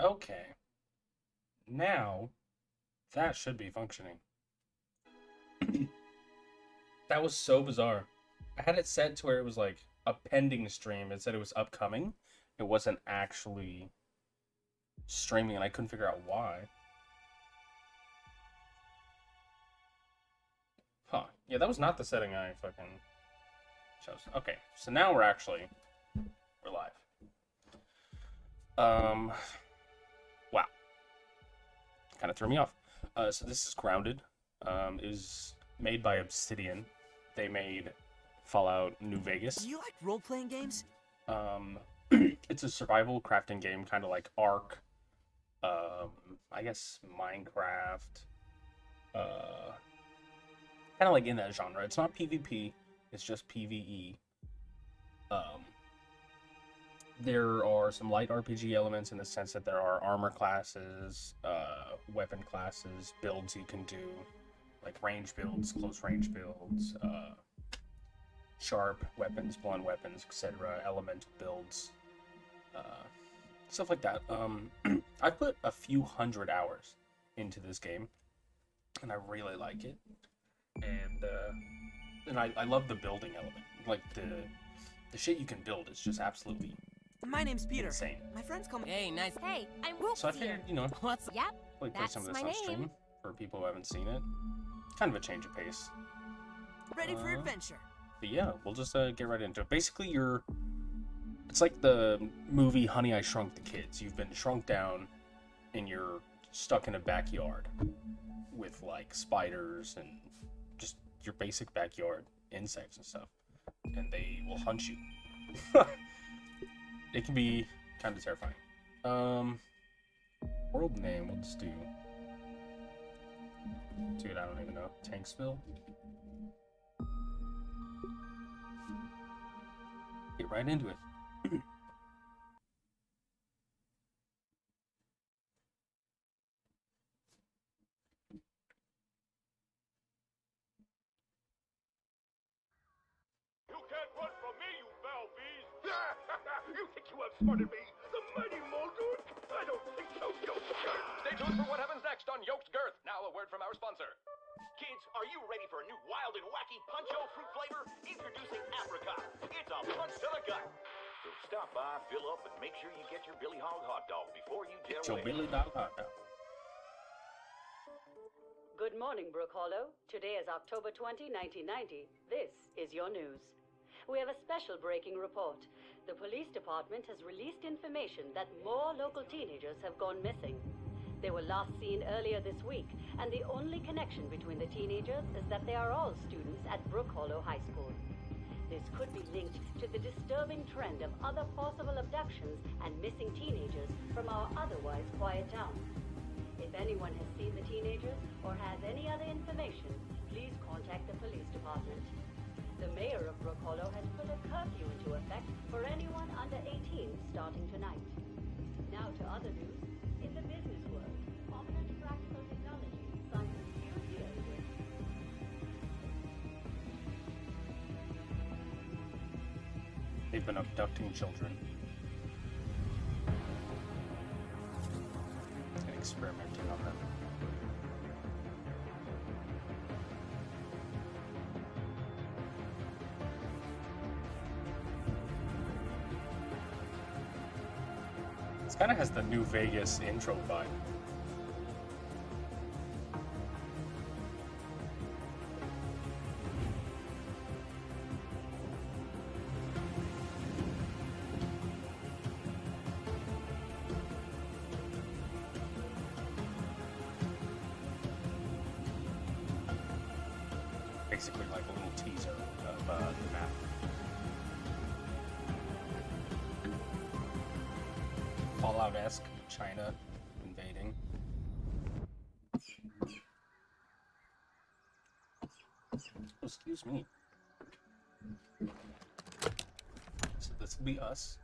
Okay. Now, that should be functioning. That was so bizarre. I had it set to where it was like a pending stream. It said it was upcoming. It wasn't actually streaming, and I couldn't figure out why. Huh. Yeah, that was not the setting I fucking chose. Okay, so now we're live. Um, wow, kind of threw me off. So this is Grounded. It was made by Obsidian. They made Fallout New Do Vegas. you like role-playing games? Um, it's a survival crafting game, kind of like Ark. I guess Minecraft. Uh, kind of like in that genre. It's not PvP. It's just PvE. Um, there are some light RPG elements in the sense that there are armor classes, weapon classes, builds you can do, like range builds, close range builds, sharp weapons, blunt weapons, etc., elemental builds, uh, stuff like that. I put a few hundred hours into this game, and I really like it. And I love the building element. Like the shit you can build is just absolutely My name's Peter. insane. My friends call me... Hey, nice. Hey, I'm So I Wolfie. figured, What's Yep, play some that's of this my on stream name. for people who haven't seen it. Kind of a change of pace. Ready for Uh, adventure. But yeah, we'll just get right into it. Basically, it's like the movie Honey, I Shrunk the Kids. You've been shrunk down and you're stuck in a backyard with like spiders and just your basic backyard insects and stuff. And they will hunt you. It can be kind of terrifying. World name, we'll just do. Dude, I don't even know. Tanksville? Get right into it. You can't run from me, you foul beast! You think you outsmarted me? The mighty Muldoon? I don't think so, Yoked Girth! Stay tuned for what happens next on Yoked Girth. Now a word from our sponsor. Kids, are you ready for a new wild and wacky puncho fruit flavor? Introducing Apricot. It's a punch to the gut. So stop by, fill up, and make sure you get your Billy Hog hot dog before you jet Joe away. Billy Dog Hot Dog. Good morning, Brook Hollow. Today is October 20, 1990. This is your news. We have a special breaking report. The police department has released information that more local teenagers have gone missing. They were last seen earlier this week, and the only connection between the teenagers is that they are all students at Brook Hollow High School. This could be linked to the disturbing trend of other possible abductions and missing teenagers from our otherwise quiet town. If anyone has seen the teenagers or has any other information, please contact the police department. The mayor of Brook Hollow has put a curfew into effect for anyone under 18 starting tonight. Now to other news. In the business world, prominent practical technology signs a new deal with... They've been abducting children and experimenting on them. This kind of has the New Vegas intro vibe. Basically like a little teaser of the map. Fallout-esque China invading. Oh, excuse me. So this will be us.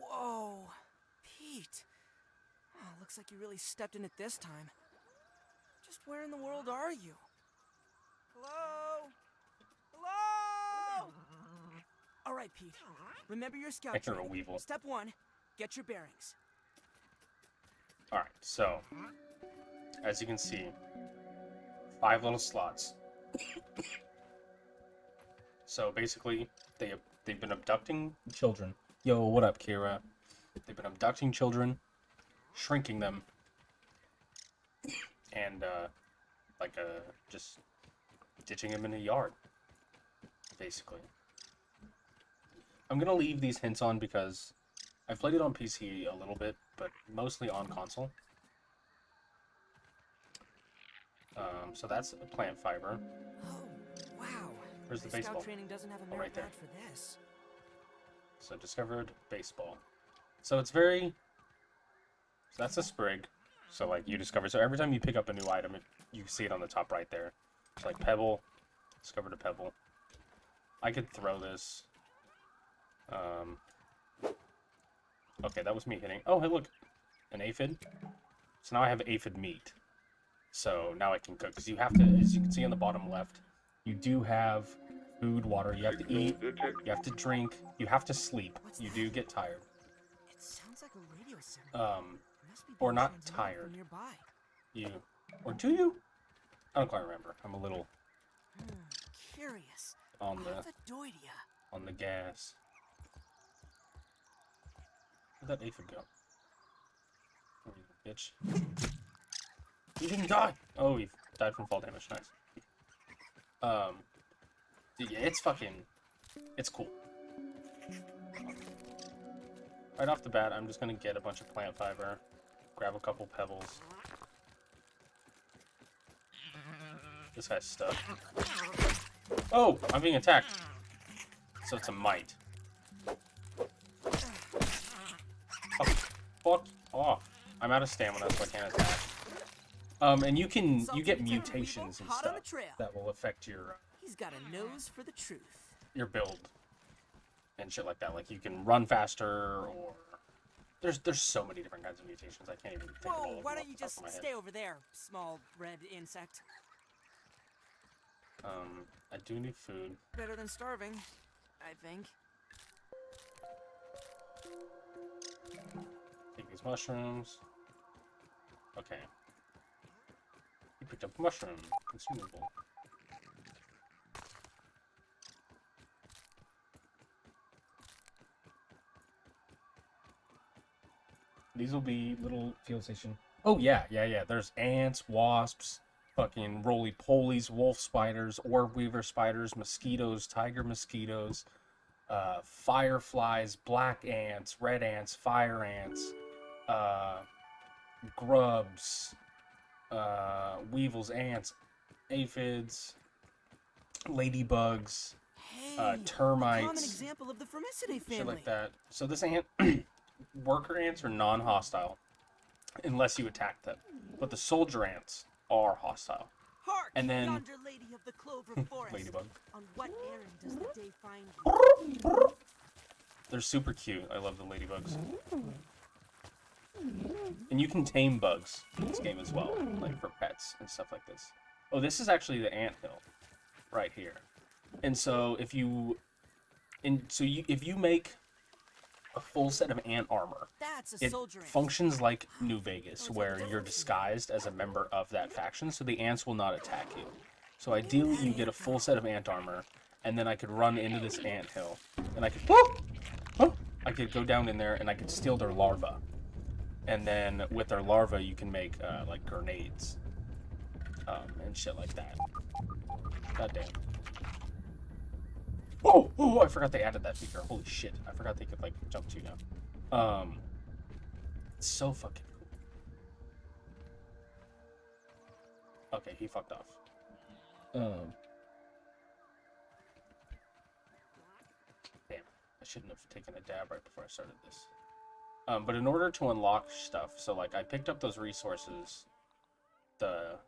Whoa. Pete. Oh, looks like you really stepped in it this time. Just where in the world are you? Hello? Hello? All right, Pete. Remember your scout Enter a training. weevil. Step 1, get your bearings. Alright, so, as you can see, 5 little slots. So basically, they've been abducting children. Yo, what up, Kira? They've been abducting children, shrinking them, and just ditching them in a yard, basically. I'm gonna leave these hints on because I've played it on PC a little bit, but mostly on console. So that's a plant fiber. Oh, wow. Where's the My baseball? Scout training doesn't have a Oh, merit right there. badge for this. So discovered baseball. So it's very... So that's a sprig. So like you discover... So every time you pick up a new item, you see it on the top right there. So like pebble. Discovered a pebble. I could throw this. Okay, that was me hitting... Oh, hey, look. An aphid. So now I have aphid meat. So now I can cook. Because you have to... As you can see on the bottom left, you do have food, water. You have to eat. You have to drink. You have to sleep. You do get tired. It sounds like a radio signal. Must be Or being not transmitted tired. from nearby. You... Or do you? I don't quite remember. I'm a little Curious. on the Ophidoidea. gas. Where'd that aphid go? Oh, you bitch. He didn't die! Oh, he died from fall damage. Nice. Yeah, it's fucking... It's cool. Right off the bat, I'm just gonna get a bunch of plant fiber, grab a couple pebbles. This guy's stuck. Oh! I'm being attacked! So it's a mite. Oh, fuck off. I'm out of stamina, so I can't attack. And you get mutations and stuff that will affect your He's got a nose for the truth. your build and shit like that. Like you can run faster, or there's so many different kinds of mutations. I can't even think of all of them. Why off don't you the top just of my head. stay over there, small red insect? I do need food. Better than starving, I think. Take these mushrooms. Okay. You picked up a mushroom. Consumable. These will be little field station. Oh yeah. There's ants, wasps, fucking roly-polies, wolf spiders, orb weaver spiders, mosquitoes, tiger mosquitoes, fireflies, black ants, red ants, fire ants, grubs, weevils, ants, aphids, ladybugs, Hey, termites, common example of the Formicidae family. shit like that. So this ant, worker ants are non-hostile unless you attack them, but the soldier ants are hostile. Hark, And then- yonder lady of the clover forest. Ladybug. On what errand does the day find you? They're super cute. I love the ladybugs. And you can tame bugs in this game as well, like for pets and stuff like this. Oh, this is actually the anthill right here. And so if you make a full set of ant armor, That's a it soldier ant. functions like New Vegas, where you're disguised as a member of that faction, so the ants will not attack you. So ideally, you get a full set of ant armor, and then I could run into this anthill, and I could go down in there, and I could steal their larvae. And then with their larvae, you can make like grenades, and shit like that. God damn. Oh, I forgot they added that feature. Holy shit. I forgot they could, like, jump to now. It's so fucking cool. Okay, he fucked off. Damn. I shouldn't have taken a dab right before I started this. But in order to unlock stuff, so, like, I picked up those resources. The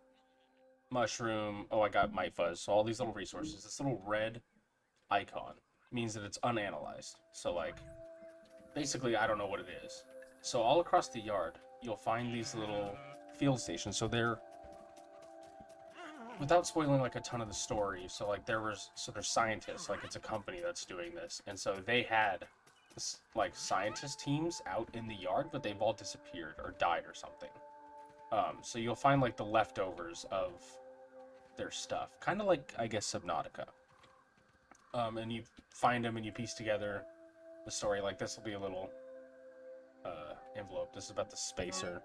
mushroom. Oh, I got Mite Fuzz. So all these little resources. This little red icon means that it's unanalyzed. So like basically I don't know what it is. So all across the yard you'll find these little field stations. So they're without spoiling like a ton of the story, so like there's scientists, like it's a company that's doing this, and so they had like scientist teams out in the yard, but they've all disappeared or died or something. So you'll find like the leftovers of their stuff, kind of like I guess Subnautica. And you find them and you piece together the story. Like this will be a little envelope. This is about the spacer.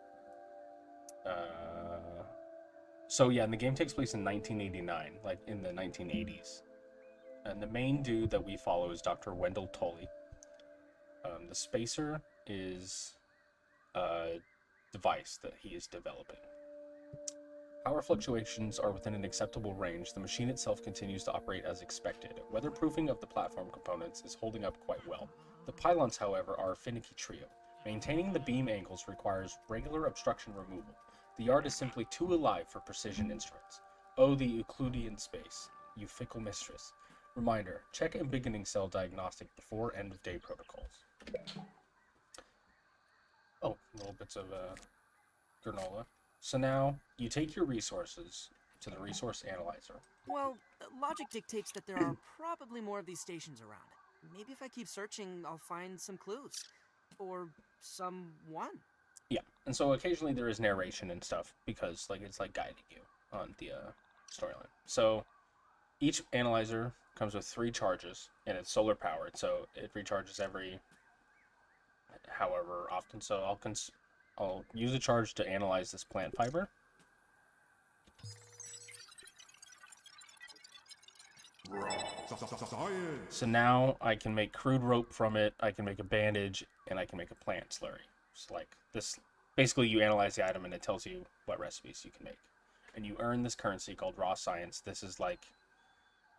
So yeah, and the game takes place in 1989, like in the 1980s. And the main dude that we follow is Dr. Wendell Tully. The spacer is a device that he is developing. Power fluctuations are within an acceptable range. The machine itself continues to operate as expected. Weatherproofing of the platform components is holding up quite well. The pylons, however, are a finicky trio. Maintaining the beam angles requires regular obstruction removal. The yard is simply too alive for precision instruments. Oh, the Euclidean space, you fickle mistress. Reminder, check and beginning cell diagnostic before end of day protocols. Oh, little bits of granola. So now, you take your resources to the resource analyzer. Well, logic dictates that there are probably more of these stations around. Maybe if I keep searching, I'll find some clues. Or someone. Yeah, and so occasionally there is narration and stuff, because like it's like guiding you on the storyline. So, each analyzer comes with 3 charges, and it's solar powered, so it recharges every however often. So I'll use a charge to analyze this plant fiber. So now I can make crude rope from it, I can make a bandage, and I can make a plant slurry. So like this, basically you analyze the item and it tells you what recipes you can make. And you earn this currency called raw science. This is like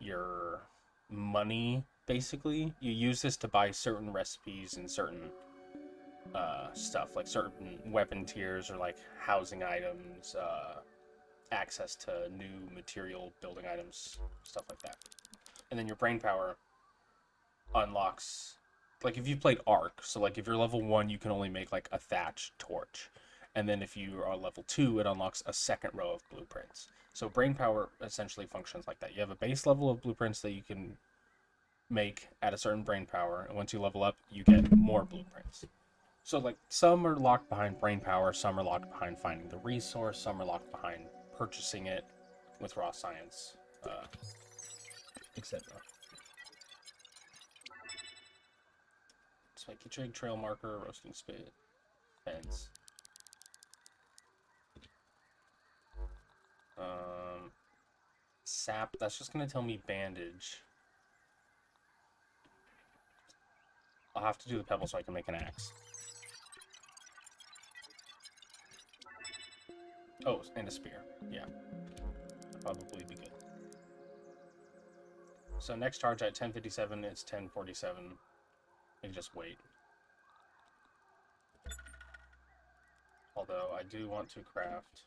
your money, basically. You use this to buy certain recipes and certain stuff, like certain weapon tiers or like housing items, access to new material building items, stuff like that. And then your brain power unlocks, like if you played Ark, so like if you're level 1, you can only make like a thatch torch. And then if you are level 2, it unlocks a second row of blueprints. So brain power essentially functions like that. You have a base level of blueprints that you can make at a certain brain power, and once you level up, you get more blueprints. So like some are locked behind brain power, some are locked behind finding the resource, some are locked behind purchasing it with raw science, etc. Spiky twig, trail marker, roasting spit, fence. Sap, that's just gonna tell me bandage. I'll have to do the pebble so I can make an axe. Oh, and a spear. Yeah. Probably be good. So next charge at 10:57, it's 10:47. I can just wait. Although I do want to craft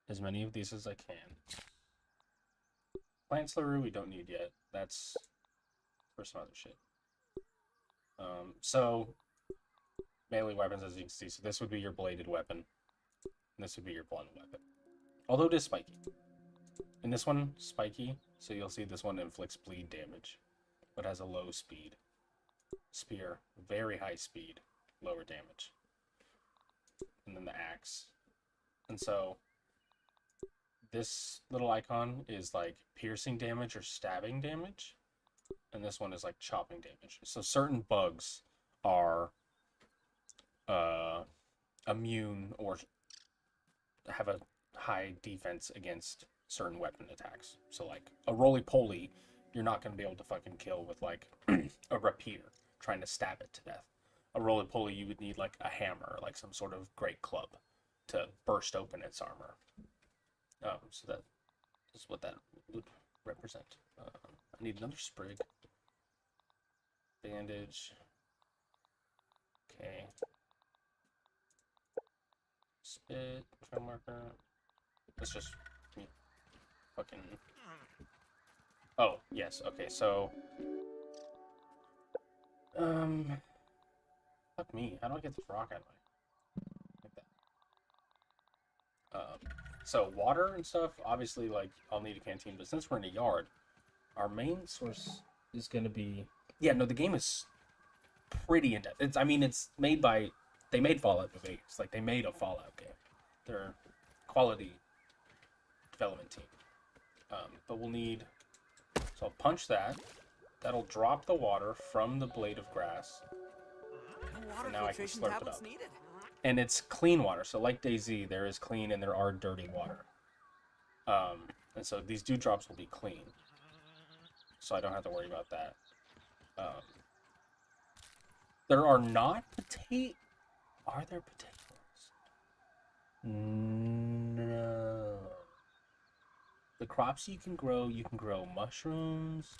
as many of these as I can. Plant slurry we don't need yet. That's for some other shit. So melee weapons, as you can see. So this would be your bladed weapon. And this would be your blunt weapon. Although it is spiky. In this one, spiky. So you'll see this one inflicts bleed damage, but has a low speed. Spear, very high speed, lower damage. And then the axe. And so this little icon is like piercing damage or stabbing damage. And this one is like chopping damage. So certain bugs are immune or have a high defense against certain weapon attacks. So like a roly-poly, you're not going to be able to fucking kill with like a rapier trying to stab it to death. A roly-poly, you would need like a hammer, like some sort of great club to burst open its armor. So that is what that would represent. I need another sprig. Bandage. Okay. Spit, trail marker. Let's just fucking. Oh, yes, okay, so. Fuck me. How do I get this rock out of my. Like that. So water and stuff, obviously, like, I'll need a canteen. But since we're in a yard, our main source is going to be... Yeah, no, the game is pretty in-depth. It's, I mean, it's made by... They made Fallout New Vegas. Like, they made a Fallout game. They're quality development team. But we'll need... So I'll punch that. That'll drop the water from the blade of grass. And now I can slurp it up. Needed. And it's clean water. So like DayZ, there is clean and there are dirty water. And so these dewdrops will be clean. So I don't have to worry about that. There are not potato... Are there potatoes? No. The crops you can grow mushrooms.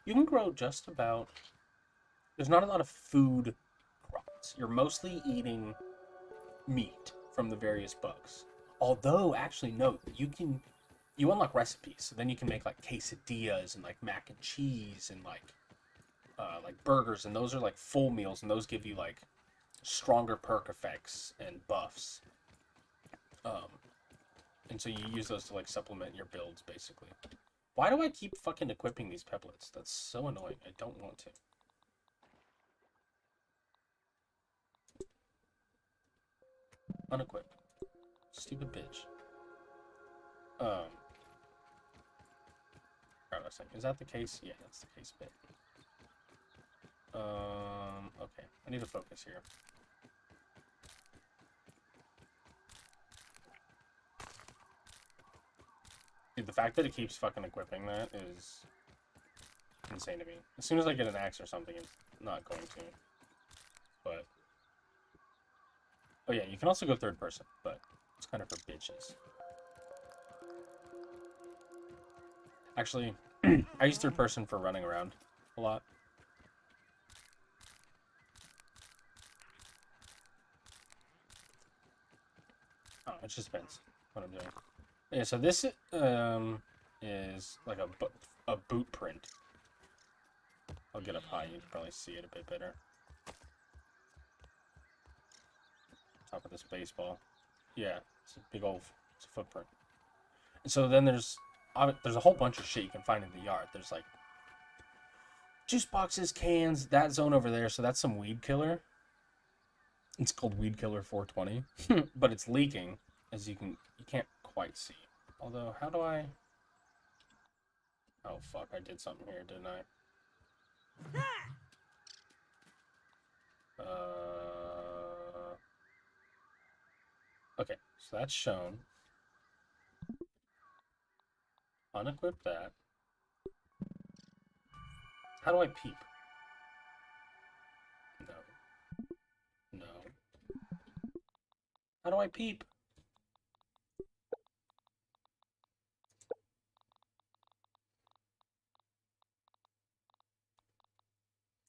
You can grow just about... There's not a lot of food crops. You're mostly eating meat from the various bugs. Although, actually, no, you unlock recipes. So then you can make, like, quesadillas and, like, mac and cheese and, like burgers. And those are, like, full meals. And those give you, like, stronger perk effects and buffs. And so you use those to, like, supplement your builds, basically. Why do I keep fucking equipping these peplets? That's so annoying. I don't want to. Unequip. Stupid bitch. Is that the case? Yeah, that's the case bit. Okay. I need to focus here. Dude, the fact that it keeps fucking equipping that is insane to me. As soon as I get an axe or something, it's not going to. But... Oh yeah, you can also go third person, but it's kind of for bitches. Actually, I use third person for running around a lot. Oh, it just depends what I'm doing. Yeah, so this is like a boot print. I'll get up high, you can probably see it a bit better. Top of this baseball. Yeah, it's a big old it's a footprint. And so then there's a whole bunch of shit you can find in the yard. There's like juice boxes, cans, that zone over there, so that's some weed killer. It's called Weed Killer 420. But it's leaking, as you can't quite see. Although, how do I... Oh fuck, I did something here, didn't I? Okay, so that's shown. Unequip that. How do I peep? No. No. How do I peep?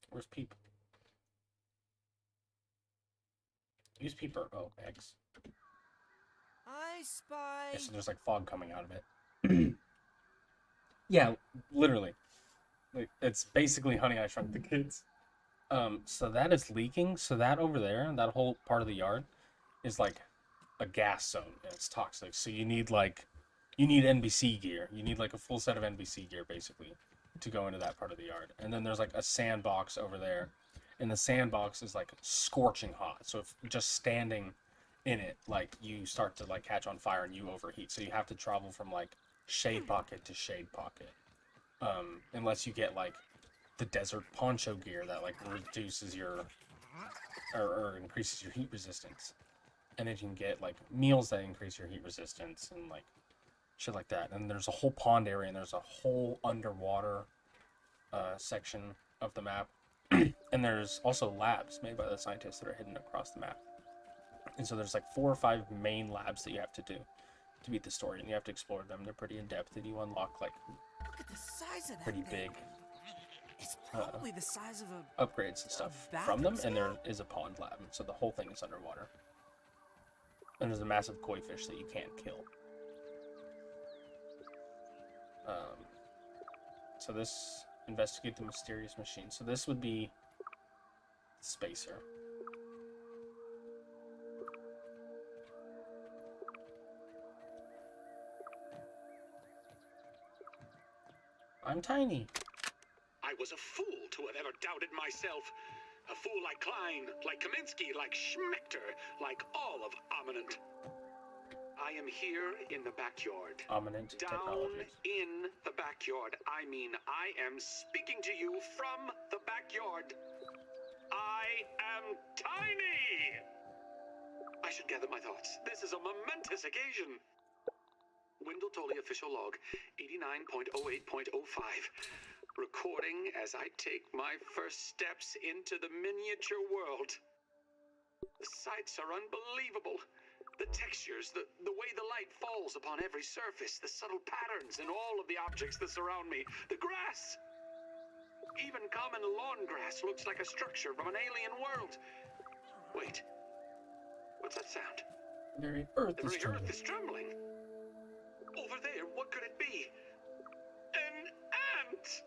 Where's peep? Use peeper. Oh, X. I spy. Yeah, so there's like fog coming out of it. Yeah, literally. Like, it's basically Honey, I Shrunk the Kids. So that is leaking. So that over there, that whole part of the yard, is like a gas zone, and it's toxic. So you need NBC gear. You need like a full set of NBC gear, basically, to go into that part of the yard. And then there's like a sandbox over there, and the sandbox is like scorching hot. So if just standing in it, like, you start to like catch on fire and you overheat. So you have to travel from like shade pocket to shade pocket, unless you get like the desert poncho gear that like reduces your or increases your heat resistance. And then you can get like meals that increase your heat resistance and like shit like that. And there's a whole pond area, and there's a whole underwater section of the map. And there's also labs made by the scientists that are hidden across the map. And so there's like 4 or 5 main labs that you have to do to beat the story, and you have to explore them. They're pretty in depth, and you unlock like Look at the size of that pretty thing. big It's probably the size of a... upgrades and stuff from them. And there is a pond lab, so the whole thing is underwater. And there's a massive koi fish that you can't kill. So this, investigate the mysterious machine. So this would be spacer. I'm tiny. I was a fool to have ever doubted myself. A fool like Klein, like Kaminsky, like Schmechter, like all of Ominent. I am here in the backyard. Ominent Down technologies. in the backyard. I mean, I am speaking to you from the backyard. I am tiny! I should gather my thoughts. This is a momentous occasion. Wendell Tully official log 89.08.05. Recording as I take my first steps into the miniature world. The sights are unbelievable. The textures, the way the light falls upon every surface, the subtle patterns in all of the objects that surround me, the grass. Even common lawn grass looks like a structure from an alien world. Wait, what's that sound? The very earth The is very trembling. earth is trembling. Over there, what could it be? An ant!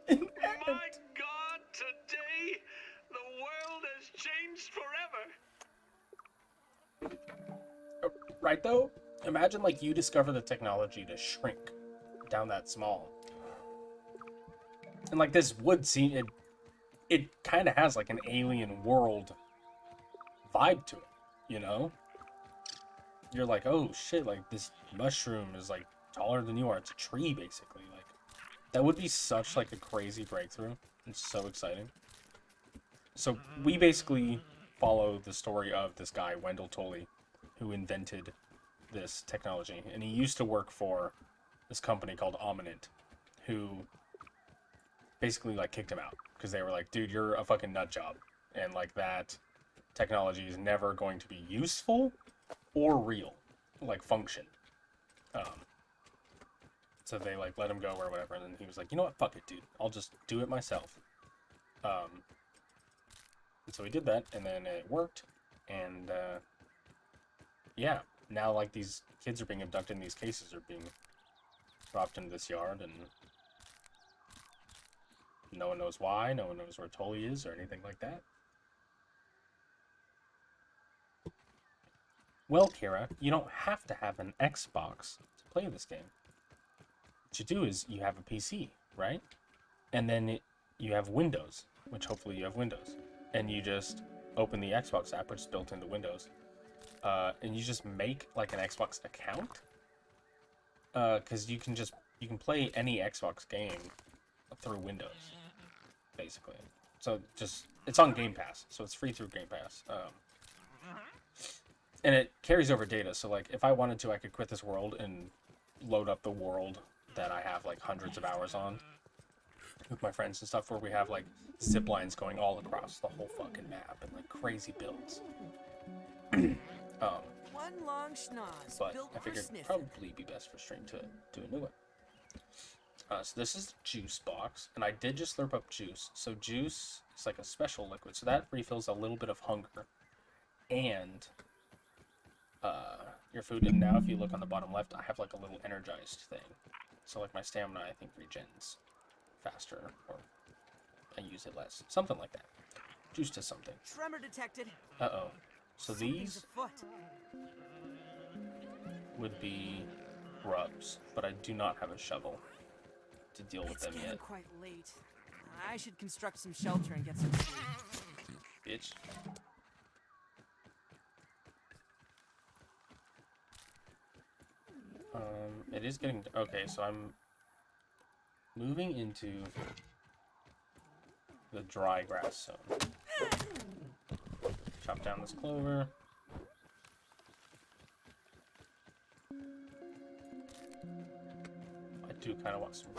My God, today, the world has changed forever. Right though? Imagine like you discover the technology to shrink down that small. And like this would seem it kind of has like an alien world vibe to it, you know? You're like, oh shit, like this mushroom is like taller than you are. It's a tree basically. Like that would be such like a crazy breakthrough. It's so exciting. So we basically follow the story of this guy, Wendell Tully, who invented this technology. And he used to work for this company called Ominent, who basically like kicked him out because they were like, dude, you're a fucking nut job. And like that technology is never going to be useful or real, like function. So they like let him go or whatever. And then he was like, you know what? Fuck it, dude. I'll just do it myself. And so he did that, and then it worked. And yeah, now like these kids are being abducted, and these cases are being dropped into this yard, and no one knows why, no one knows where Tully is or anything like that. Well, Kira, you don't have to have an Xbox to play this game. What you do is you have a PC, right? And then you have Windows, which hopefully you have Windows. And you just open the Xbox app, which is built into Windows. And you just make like an Xbox account. Because you can play any Xbox game through Windows, basically. So it's on Game Pass, so it's free through Game Pass. And it carries over data, so like if I wanted to, I could quit this world and load up the world that I have like hundreds of hours on with my friends and stuff, where we have like zip lines going all across the whole fucking map and like crazy builds. One long schnoz But built I for figured it'd sniffing. probably be best for stream to do a new one. So this is the juice box, and I did just slurp up juice. So juice is like a special liquid, so that refills a little bit of hunger and your food. And now if you look on the bottom left, I have like a little energized thing. So like my stamina, I think, regens faster, or I use it less. Something like that. Juice to something. Tremor detected. Uh-oh. So Something's these afoot. would be grubs, but I do not have a shovel to deal with It's them getting yet. quite late. I should construct some shelter and get some sleep. Bitch. It is getting... Okay, so I'm moving into the dry grass zone. Chop down this clover. I do kind of want some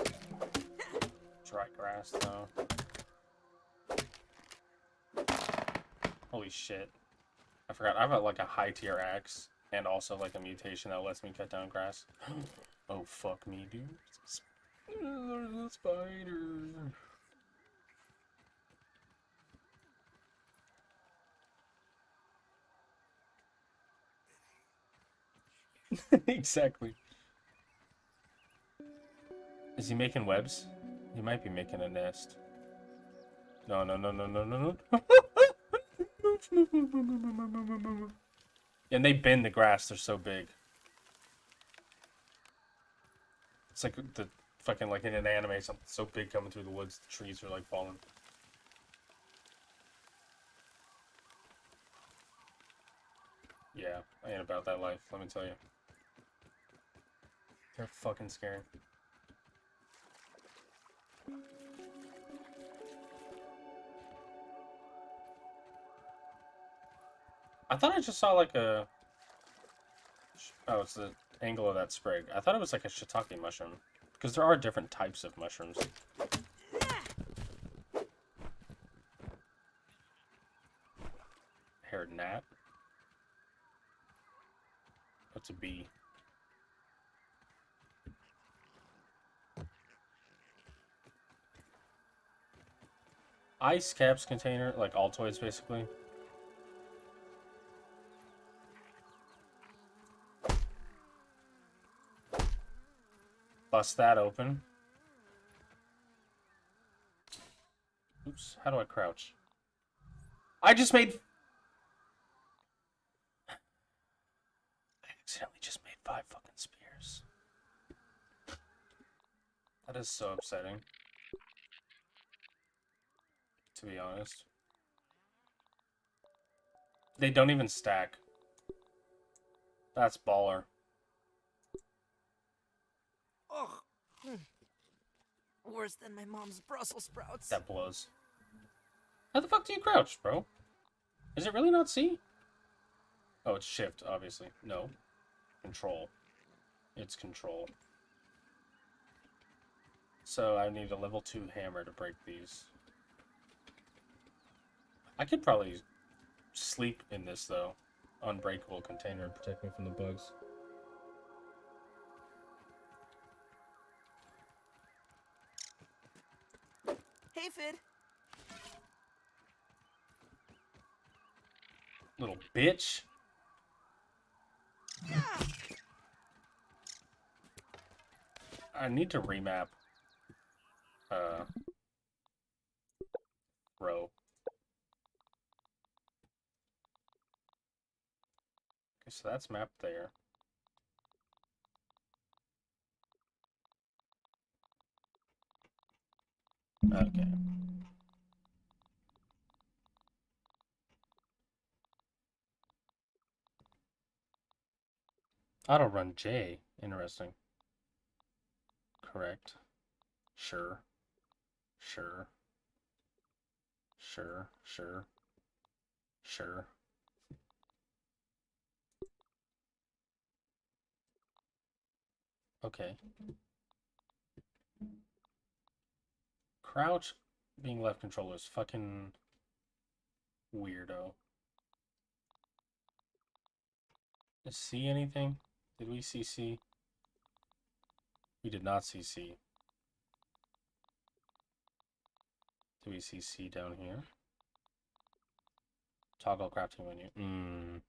dry grass, though. Holy shit. I forgot, I have like a high tier axe, and also like a mutation that lets me cut down grass. Oh, fuck me, dude. There's a spider. Exactly. Is he making webs? He might be making a nest. No, no, no, no, no, no, no. And they bend the grass, they're so big. It's like the fucking like in an anime, something so big coming through the woods, the trees are like falling. Yeah, I ain't about that life, let me tell you. They're fucking scary. I thought I just saw like a... Oh, it's the angle of that sprig. I thought it was like a shiitake mushroom. Because there are different types of mushrooms. Haired gnat. What's a bee? Ice caps container, like Altoids basically. Bust that open. Oops, how do I crouch? I just made... I accidentally just made 5 fucking spears. That is so upsetting. To be honest. They don't even stack. That's baller. Ugh. Worse than my mom's Brussels sprouts. That blows. How the fuck do you crouch, bro? Is it really not C? Oh, it's shift, obviously. No. Control. It's control. So I need a level 2 hammer to break these. I could probably sleep in this, though. Unbreakable container and protect me from the bugs. Hey, Fid. Little bitch. I need to remap row. Okay, so that's mapped there. Okay. Auto run J. Interesting. Correct. Sure. Sure. Sure. Sure. Sure. Okay. Crouch being left controller is fucking weirdo. See anything? Did we see C? We did not see C. Do we see C down here? Toggle crafting menu.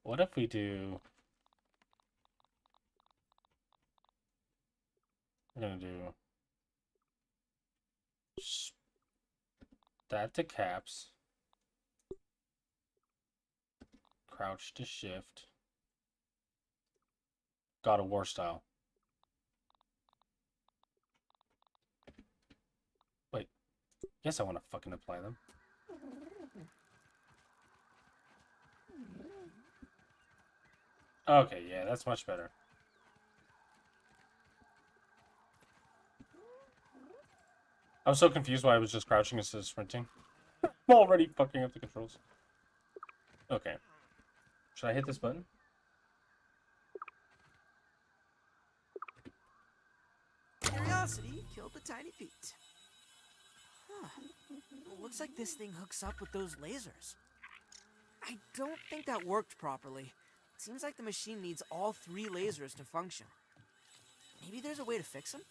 What if we do... We're gonna do... That to caps. Crouch to shift. God of War style. Wait. Yes, I want to fucking apply them. Okay, yeah, that's much better. I was so confused why I was just crouching instead of sprinting. I'm already fucking up the controls. Okay. Should I hit this button? Curiosity killed the tiny Pete. Huh. Looks like this thing hooks up with those lasers. I don't think that worked properly. Seems like the machine needs all 3 lasers to function. Maybe there's a way to fix them?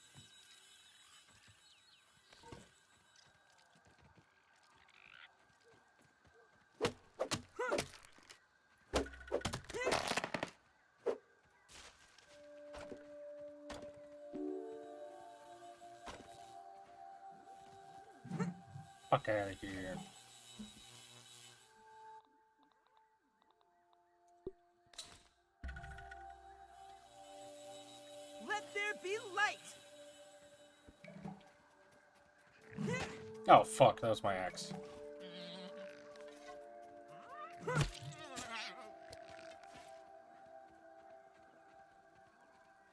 Fuck out of here. there be light. Oh, fuck. That was my axe.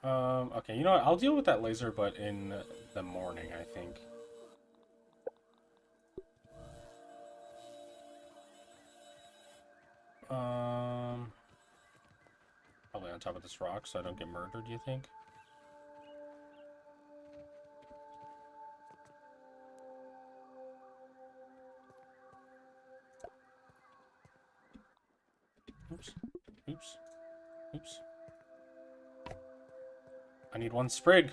Okay, you know what? I'll deal with that laser, but in the morning, I think. Probably on top of this rock so I don't get murdered, you think? Oops. Oops. Oops. I need one sprig.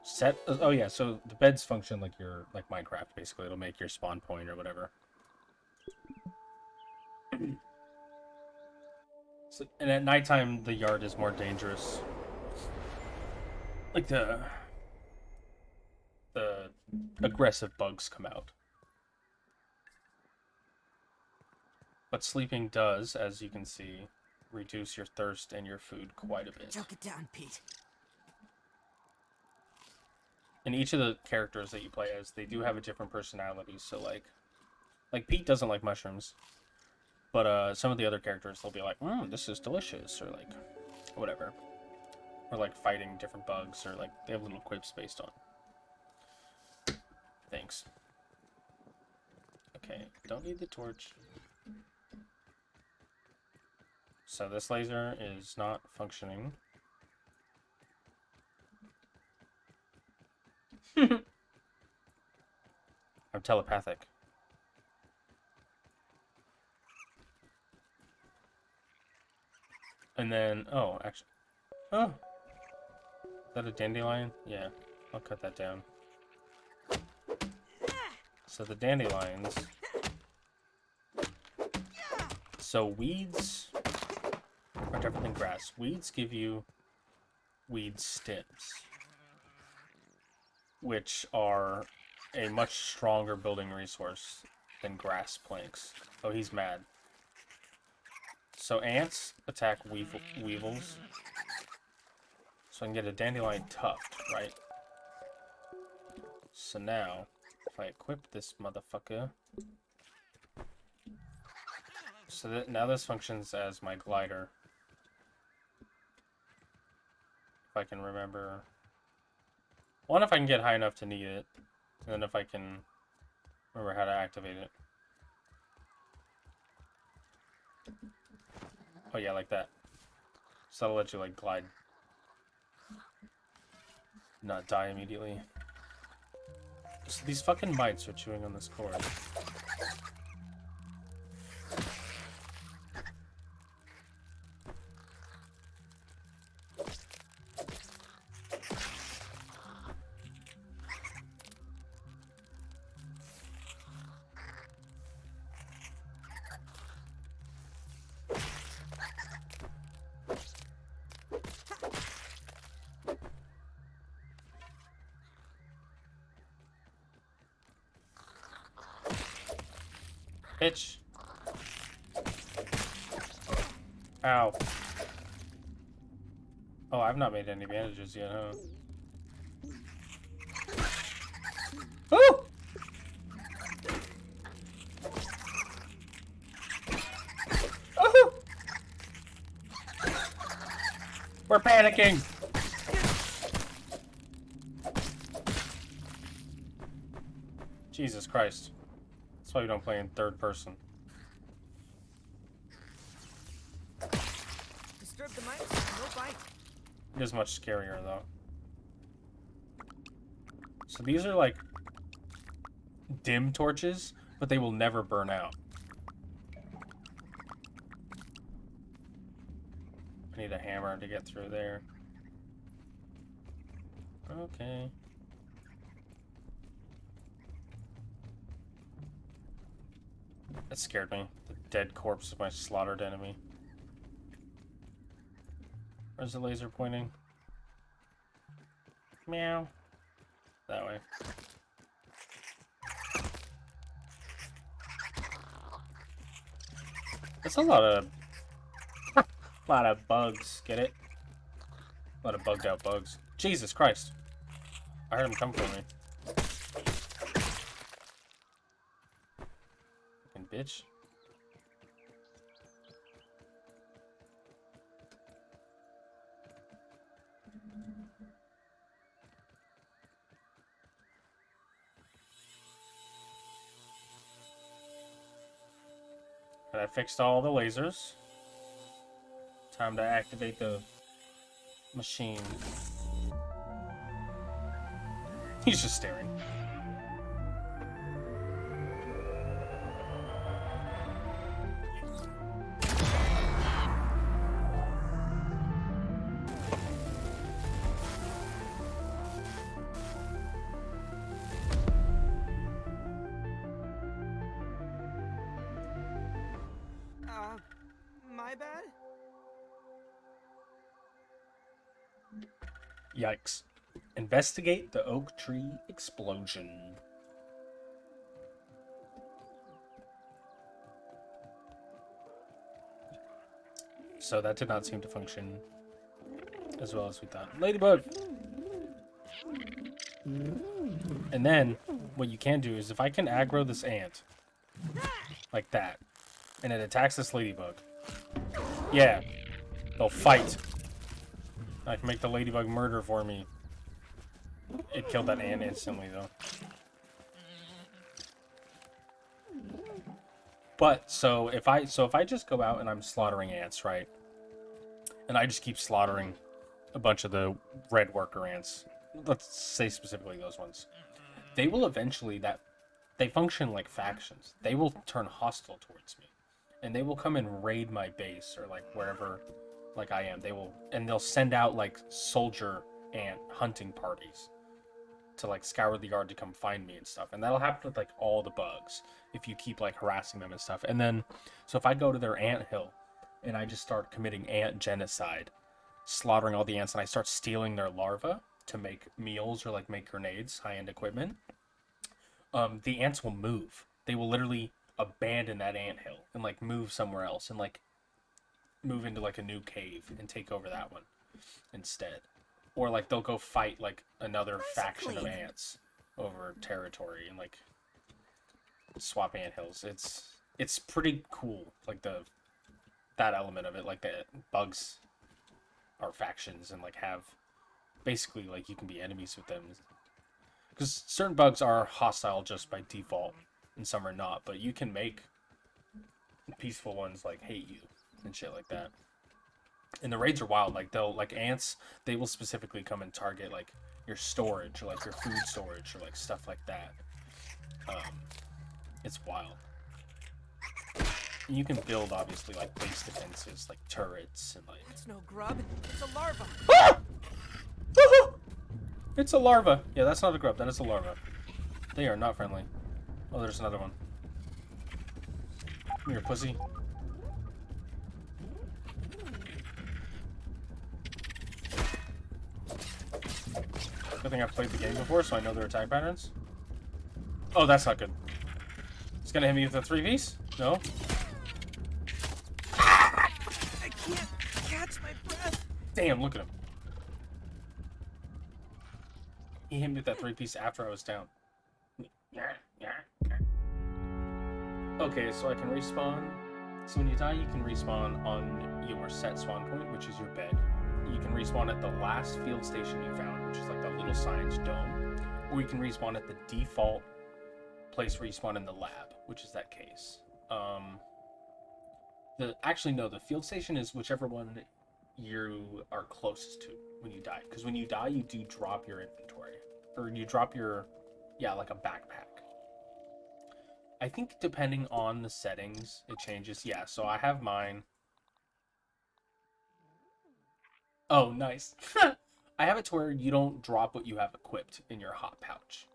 Set. Oh yeah. So the beds function like Minecraft. Basically, it'll make your spawn point or whatever. So, and at nighttime, the yard is more dangerous. Like the aggressive bugs come out. But sleeping does, as you can see, reduce your thirst and your food quite a bit. Choke it down, Pete. And each of the characters that you play as, they do have a different personality. So like Pete doesn't like mushrooms, but some of the other characters, they'll be like, this is delicious, or like whatever, or like fighting different bugs, or like they have little quips based on. Thanks. Okay, don't need the torch. So this laser is not functioning. I'm telepathic. And then, oh, actually, oh, is that a dandelion? Yeah, I'll cut that down. So the dandelions. So weeds are different than grass. Weeds give you weed stems, which are a much stronger building resource than grass planks. Oh, he's mad. So ants attack weevils. So I can get a dandelion tuft, right? So now, if I equip this motherfucker... So that now this functions as my glider. If I can remember... One, if I can get high enough to need it. And then if I can remember how to activate it. Oh yeah, like that. So that'll let you like glide. Not die immediately. So these fucking mites are chewing on this cord. Bitch. Ow. Oh, I've not made any bandages yet, huh? Woo! Woohoo! We're panicking! Jesus Christ. That's why we don't play in third person. Disturb the mice, no bite. It is much scarier, though. So these are like dim torches, but they will never burn out. I need a hammer to get through there. Okay. That scared me. The dead corpse of my slaughtered enemy. Where's the laser pointing? Meow. That way. That's a lot of A lot of bugs. Get it? A lot of bugged out bugs. Jesus Christ. I heard him come for me. Fucking bitch. I fixed all the lasers. Time to activate the machine. He's just staring. My bad? Yikes. Investigate the oak tree explosion. So that did not seem to function as well as we thought. Ladybug! And then, what you can do is if I can aggro this ant, like that, and it attacks this ladybug, yeah, they'll fight. I can make the ladybug murder for me. It killed that ant instantly, though. But so if I just go out and I'm slaughtering ants, right? And I just keep slaughtering a bunch of the red worker ants. Let's say specifically those ones. They will eventually they function like factions. They will turn hostile towards me. And they will come and raid my base or like wherever like I am. They'll send out like soldier ant hunting parties to like scour the yard to come find me and stuff. And that'll happen with like all the bugs if you keep like harassing them and stuff. And then so if I go to their ant hill and I just start committing ant genocide, slaughtering all the ants, and I start stealing their larvae to make meals or like make grenades, high-end equipment, the ants will move. They will literally abandon that ant hill and like move somewhere else and like move into like a new cave and take over that one instead. Or like they'll go fight like another faction of ants over territory and like swap ant hills. It's pretty cool, like that element of it, like the bugs are factions and like have basically like you can be enemies with them, because certain bugs are hostile just by default and some are not, but you can make peaceful ones like hate you and shit like that. And the raids are wild. Like they'll like ants, they will specifically come and target like your storage or like your food storage or like stuff like that. It's wild. And you can build obviously like base defenses, like turrets and like. That's no grub. It's a larva. Ah! It's a larva. Yeah, that's not a grub. That is a larva. They are not friendly. Oh, there's another one. Come here, pussy. Good thing I've played the game before, so I know their attack patterns. Oh, that's not good. It's gonna hit me with a 3-piece? No? I can't catch my breath. Damn, look at him. He hit me with that 3-piece after I was down. Okay, so I can respawn. So when you die, you can respawn on your set spawn point, which is your bed. You can respawn at the last field station you found, which is like the little science dome. Or you can respawn at the default place where you spawn in the lab, which is that case. Actually, no, the field station is whichever one you are closest to when you die. Because when you die, you do drop your inventory. Or you drop your, yeah, like a backpack. I think depending on the settings, it changes. Yeah, so I have mine. Oh, nice. I have it to where you don't drop what you have equipped in your hot pouch.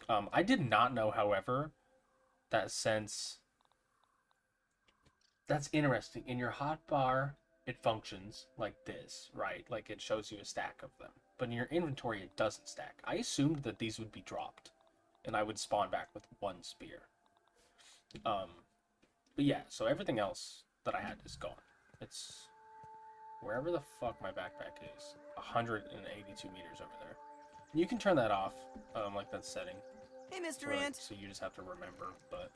I did not know, however, that since... That's interesting. In your hot bar, it functions like this, right? Like it shows you a stack of them. But in your inventory, it doesn't stack. I assumed that these would be dropped, and I would spawn back with one spear. But yeah, so everything else that I had is gone. It's wherever the fuck my backpack is, 182 meters over there. You can turn that off, like that setting. Hey, Mr. Ant. So you just have to remember, but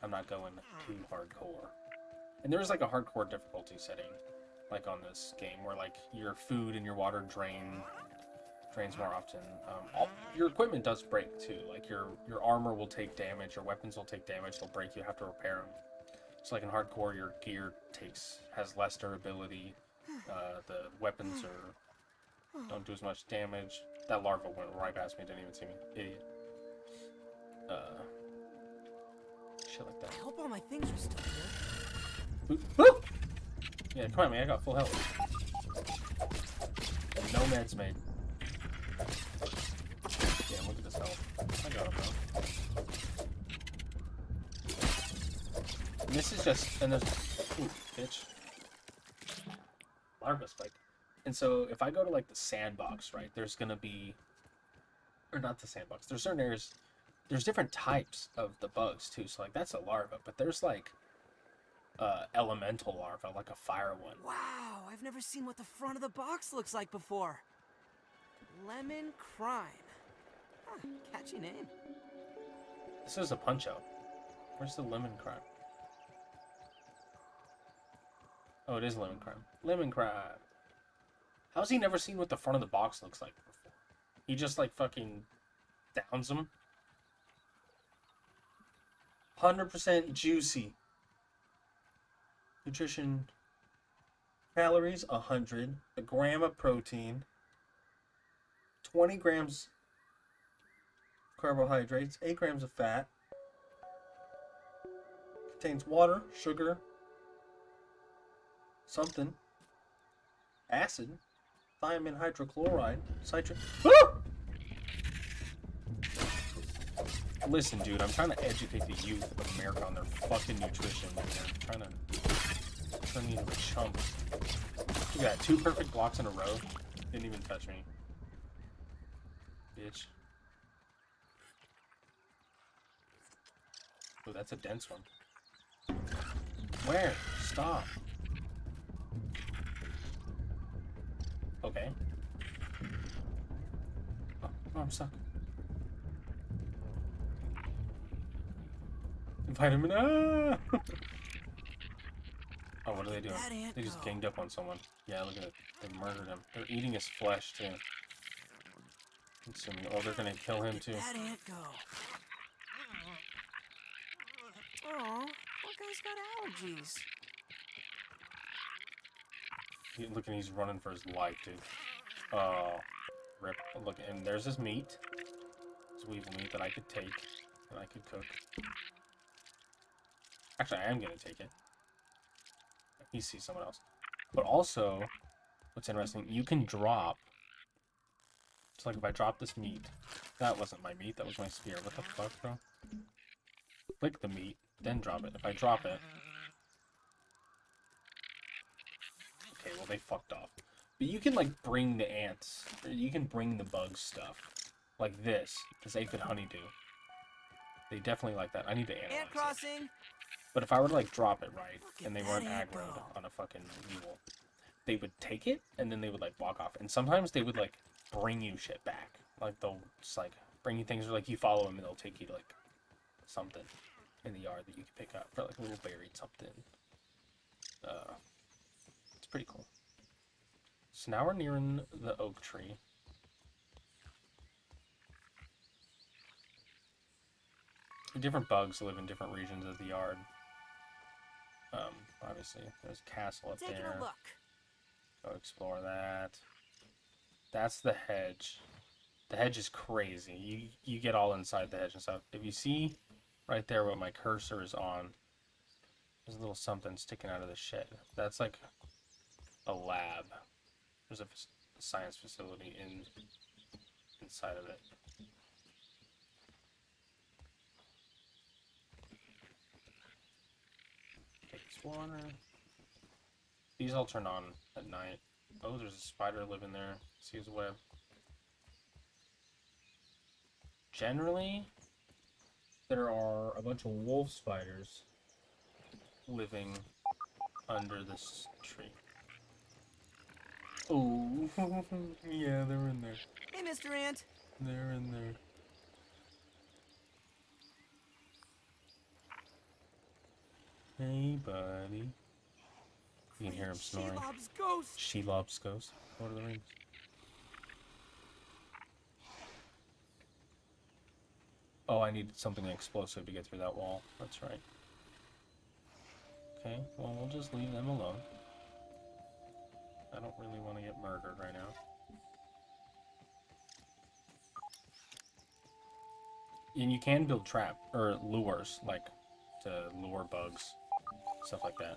I'm not going too hardcore. And there's like a hardcore difficulty setting, like on this game, where like your food and your water drains more often. Your equipment does break too. Like your armor will take damage, your weapons will take damage, they'll break. You have to repair them. So like in hardcore, your gear has less durability. The weapons don't do as much damage. That larva went right past me, didn't even see me. Idiot. Shit like that. I hope all my things are still here. Boop, boop! Yeah, come on, man. I got full health. No meds made. Damn, look at this health. I got him, bro. And this is just... And there's... Ooh, bitch. Larva spike. And so, if I go to, like, the sandbox, right, there's gonna be... Or not the sandbox. There's certain areas... There's different types of the bugs, too. So, like, that's a larva. But there's, like... elemental larva, like a fire one. Wow, I've never seen what the front of the box looks like before. Lemon Crime. Huh, catchy name. This is a punch-out. Where's the lemon crime? Oh, it is lemon crime. Lemon crime. How's he never seen what the front of the box looks like before? He just, like, fucking downs them. 100% juicy. Nutrition. Calories, 100. A gram of protein. 20 grams carbohydrates. 8 grams of fat. Contains water, sugar, something, acid, thiamine hydrochloride, citric. Woo! Listen, dude, I'm trying to educate the youth of America on their fucking nutrition. Dude. I'm trying to turn me into a chump. Look at that, 2 perfect blocks in a row. Didn't even touch me. Bitch. Oh, that's a dense one. Where? Stop. Okay. Oh, I'm stuck. Vitamin. Ah! Oh, what are they doing? They just ganged up on someone. Yeah, look at it. They murdered him. They're eating his flesh too. Consuming. Oh, they're gonna kill him too. That ant go. Oh, what guy's got allergies? Look, and he's running for his life, dude. Oh, rip. Look, and there's his meat. His weevil meat that I could take, that I could cook. Actually, I am gonna take it. He sees someone else. But also, what's interesting, you can drop. It's like if I drop this meat. That wasn't my meat, that was my spear. What the fuck, bro? Click the meat, then drop it. If I drop it... Okay, well, they fucked off. But you can, like, bring the ants. Or you can bring the bug stuff. Like this aphid honeydew. They definitely like that. I need to analyze Ant crossing! it. But if I were to, like, drop it right, and they weren't aggroed on a fucking weevil, they would take it, and then they would, like, walk off. And sometimes they would, like, bring you shit back. Like, they'll just, like, bring you things, or, like, you follow them, and they'll take you to, like, something in the yard that you can pick up. For, like, a little buried something. It's pretty cool. So now we're nearing the oak tree. Different bugs live in different regions of the yard. Obviously, there's a castle up there. A look. Go explore that. That's the hedge. The hedge is crazy. You get all inside the hedge and stuff. If you see right there what my cursor is on, there's a little something sticking out of the shed. That's like a lab. There's a science facility inside of it. Water. These all turn on at night. Oh, there's a spider living there. See his web. Generally, there are a bunch of wolf spiders living under this tree. Oh, yeah, they're in there. Hey, Mr. Ant. They're in there. Hey, buddy. You can hear him snoring. Shelob's ghost. Shelob's ghost. Lord of the Rings. Oh, I needed something explosive to get through that wall. That's right. Okay, well, we'll just leave them alone. I don't really want to get murdered right now. And you can build or lures, like, to lure bugs. Stuff like that.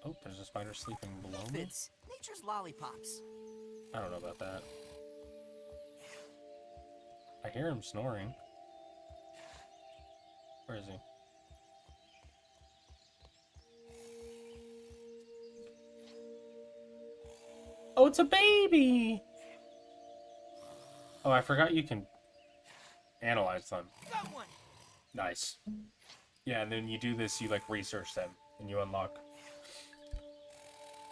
Oh, there's a spider sleeping below me. It's nature's lollipops. I don't know about that. I hear him snoring. Where is he? Oh, it's a baby! Oh, I forgot you can analyze them. Got one. Nice. Yeah, and then you do this, you like research them, and you unlock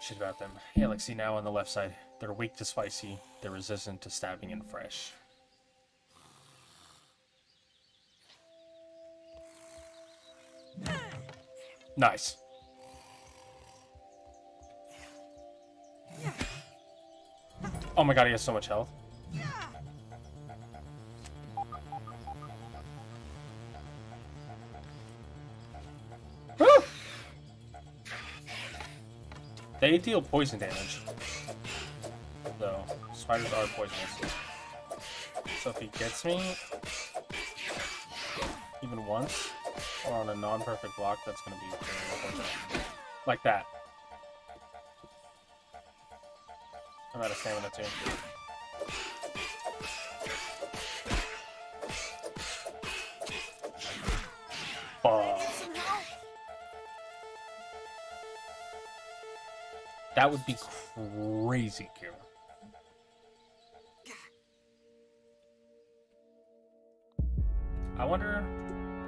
shit about them. Yeah, like see now on the left side, they're weak to spicy, they're resistant to stabbing and fresh. Nice. Oh my god, he has so much health. Woo! They deal poison damage. Though, spiders are poisonous. So if he gets me, even once, or on a non-perfect block, that's going to be very unfortunate. Like that. I'm out of stamina too. Fuck. That would be crazy, Kira. I wonder...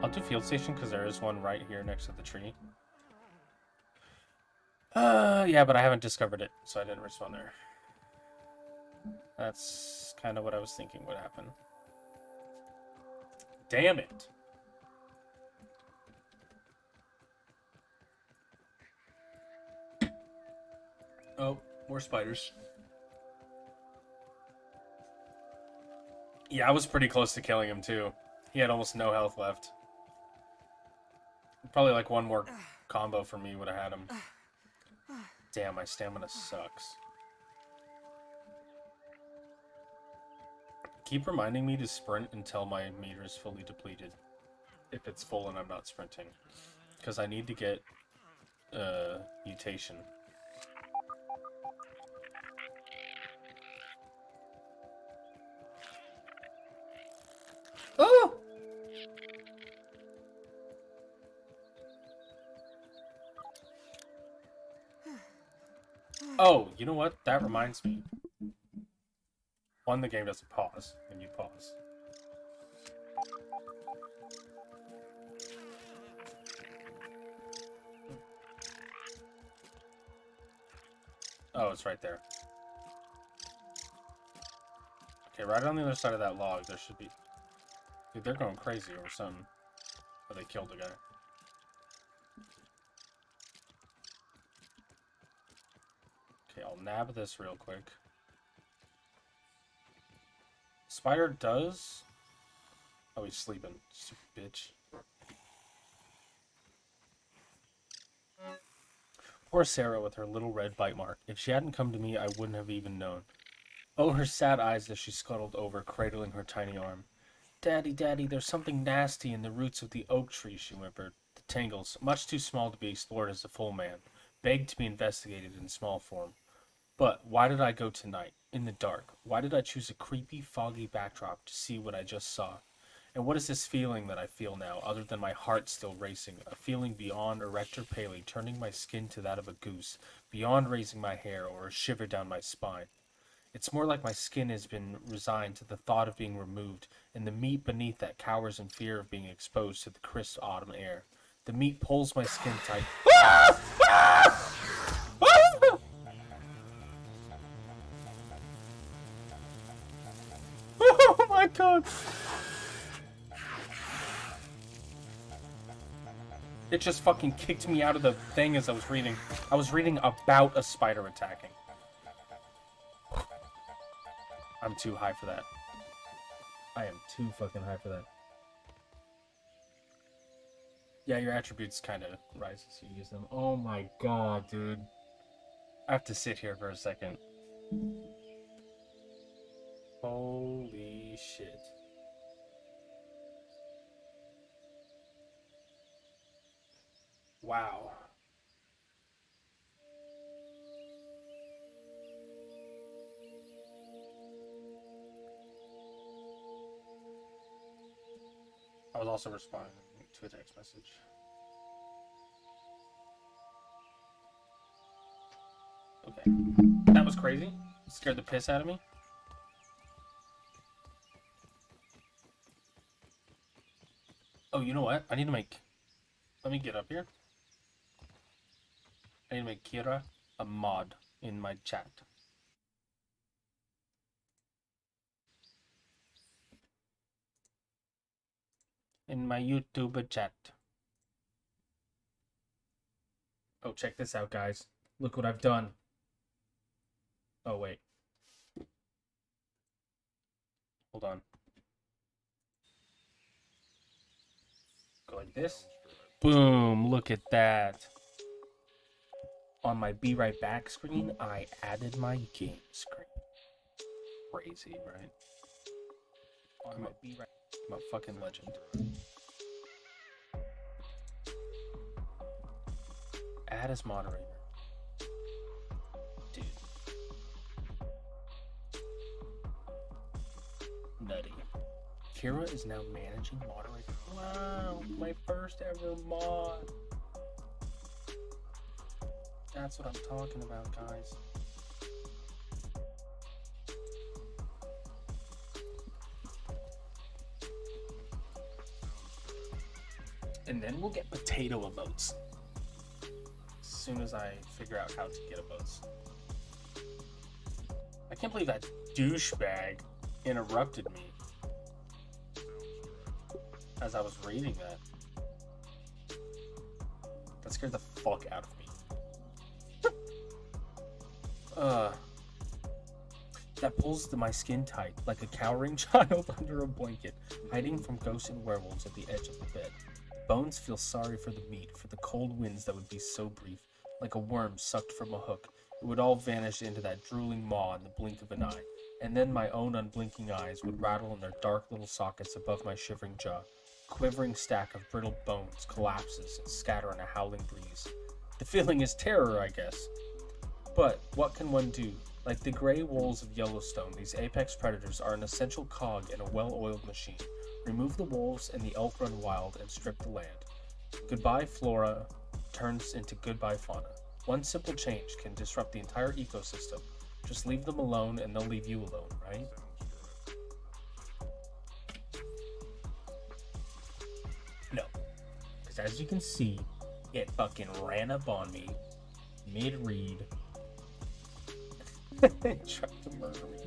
I'll do field station because there is one right here next to the tree. Yeah, but I haven't discovered it, so I didn't respond there. That's kind of what I was thinking would happen. Damn it! Oh, more spiders. Yeah, I was pretty close to killing him too. He had almost no health left. Probably like one more combo for me would have had him. Damn, my stamina sucks. Keep reminding me to sprint until my meter is fully depleted. If it's full and I'm not sprinting. Because I need to get mutation. Oh! Oh, you know what? That reminds me. One, the game doesn't pause when you pause. Oh, it's right there. Okay, right on the other side of that log, there should be... Dude, they're going crazy over something. Oh, they killed the guy. Okay, I'll nab this real quick. Spider does... Oh, he's sleeping. Stupid bitch. Poor Sarah with her little red bite mark. If she hadn't come to me, I wouldn't have even known. Oh, her sad eyes as she scuttled over, cradling her tiny arm. Daddy, Daddy, there's something nasty in the roots of the oak tree, she whimpered. The tangles, much too small to be explored as a full man, begged to be investigated in small form. But why did I go tonight, in the dark? Why did I choose a creepy, foggy backdrop to see what I just saw? And what is this feeling that I feel now, other than my heart still racing, a feeling beyond erector pale, turning my skin to that of a goose, beyond raising my hair or a shiver down my spine? It's more like my skin has been resigned to the thought of being removed, and the meat beneath that cowers in fear of being exposed to the crisp autumn air. The meat pulls my skin tight. god. It just fucking kicked me out of the thing as I was reading. I was reading about a spider attacking. I'm too high for that. I am too fucking high for that. Yeah, your attributes kind of rise as you use them. Oh my god, dude. I have to sit here for a second. Holy shit. Wow. I was also responding to a text message. Okay. That was crazy. It scared the piss out of me. Oh, you know what? I need to make... Let me get up here. I need to make Kira a mod in my chat. In my YouTube chat. Oh, check this out, guys. Look what I've done. Oh, wait. Hold on. Go like this. Boom, look at that. On my Be Right Back screen, I added my game screen. Crazy, right? I'm a fucking legend. Add as moderator. Dude. Nutty. Kira is now managing moderator. Wow, my first ever mod. That's what I'm talking about, guys. And then we'll get potato emotes. As soon as I figure out how to get emotes. I can't believe that douchebag interrupted me as I was reading that. That scared the fuck out of me. That pulls my skin tight, like a cowering child under a blanket, hiding from ghosts and werewolves at the edge of the bed. Bones feel sorry for the meat, for the cold winds that would be so brief, like a worm sucked from a hook. It would all vanish into that drooling maw in the blink of an eye, and then my own unblinking eyes would rattle in their dark little sockets above my shivering jaw. A quivering stack of brittle bones collapses and scatter in a howling breeze. The feeling is terror, I guess. But what can one do? Like the gray wolves of Yellowstone, these apex predators are an essential cog in a well-oiled machine. Remove the wolves and the elk run wild and strip the land. Goodbye flora turns into goodbye fauna. One simple change can disrupt the entire ecosystem. Just leave them alone and they'll leave you alone, right? No. Because as you can see, it fucking ran up on me mid-read. Tried to murder me.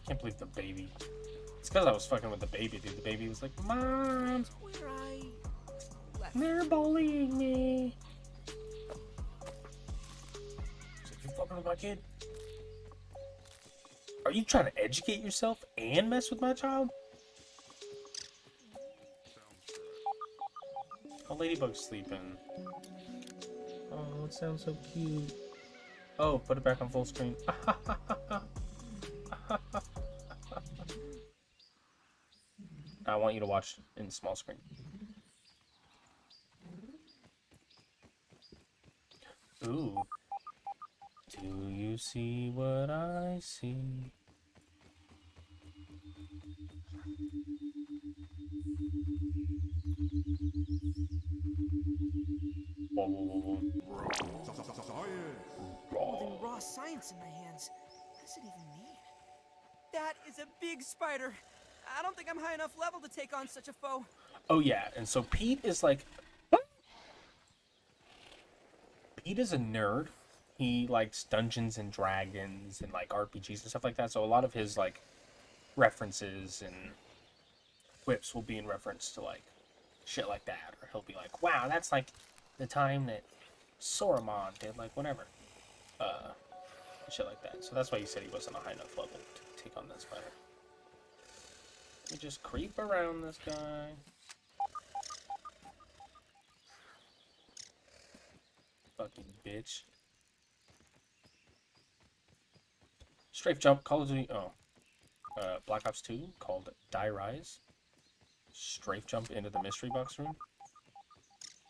Can't believe the baby. It's because I was fucking with the baby, dude. The baby was like, Mom, Where I left. they're bullying me. It's like, you fucking with my kid? Are you trying to educate yourself and mess with my child? Oh, Ladybug's sleeping. Oh, it sounds so cute. Oh, put it back on full screen. I want you to watch in small screen. Ooh. Do you see what I see? Whoa, whoa, whoa, whoa. Holding raw science in my hands. What does it even mean? That is a big spider. I don't think I'm high enough level to take on such a foe. Oh yeah, and so Pete is like, Pete is a nerd. He likes Dungeons and Dragons and like RPGs and stuff like that. So a lot of his like references and quips will be in reference to like shit like that, or he'll be like, "Wow, that's like the time that Saruman did like whatever," shit like that. So that's why he said he wasn't a high enough level to take on this fighter. You just creep around this guy. Fucking bitch. Strafe jump, Call of Duty. Black Ops 2 called Die Rise. Strafe jump into the mystery box room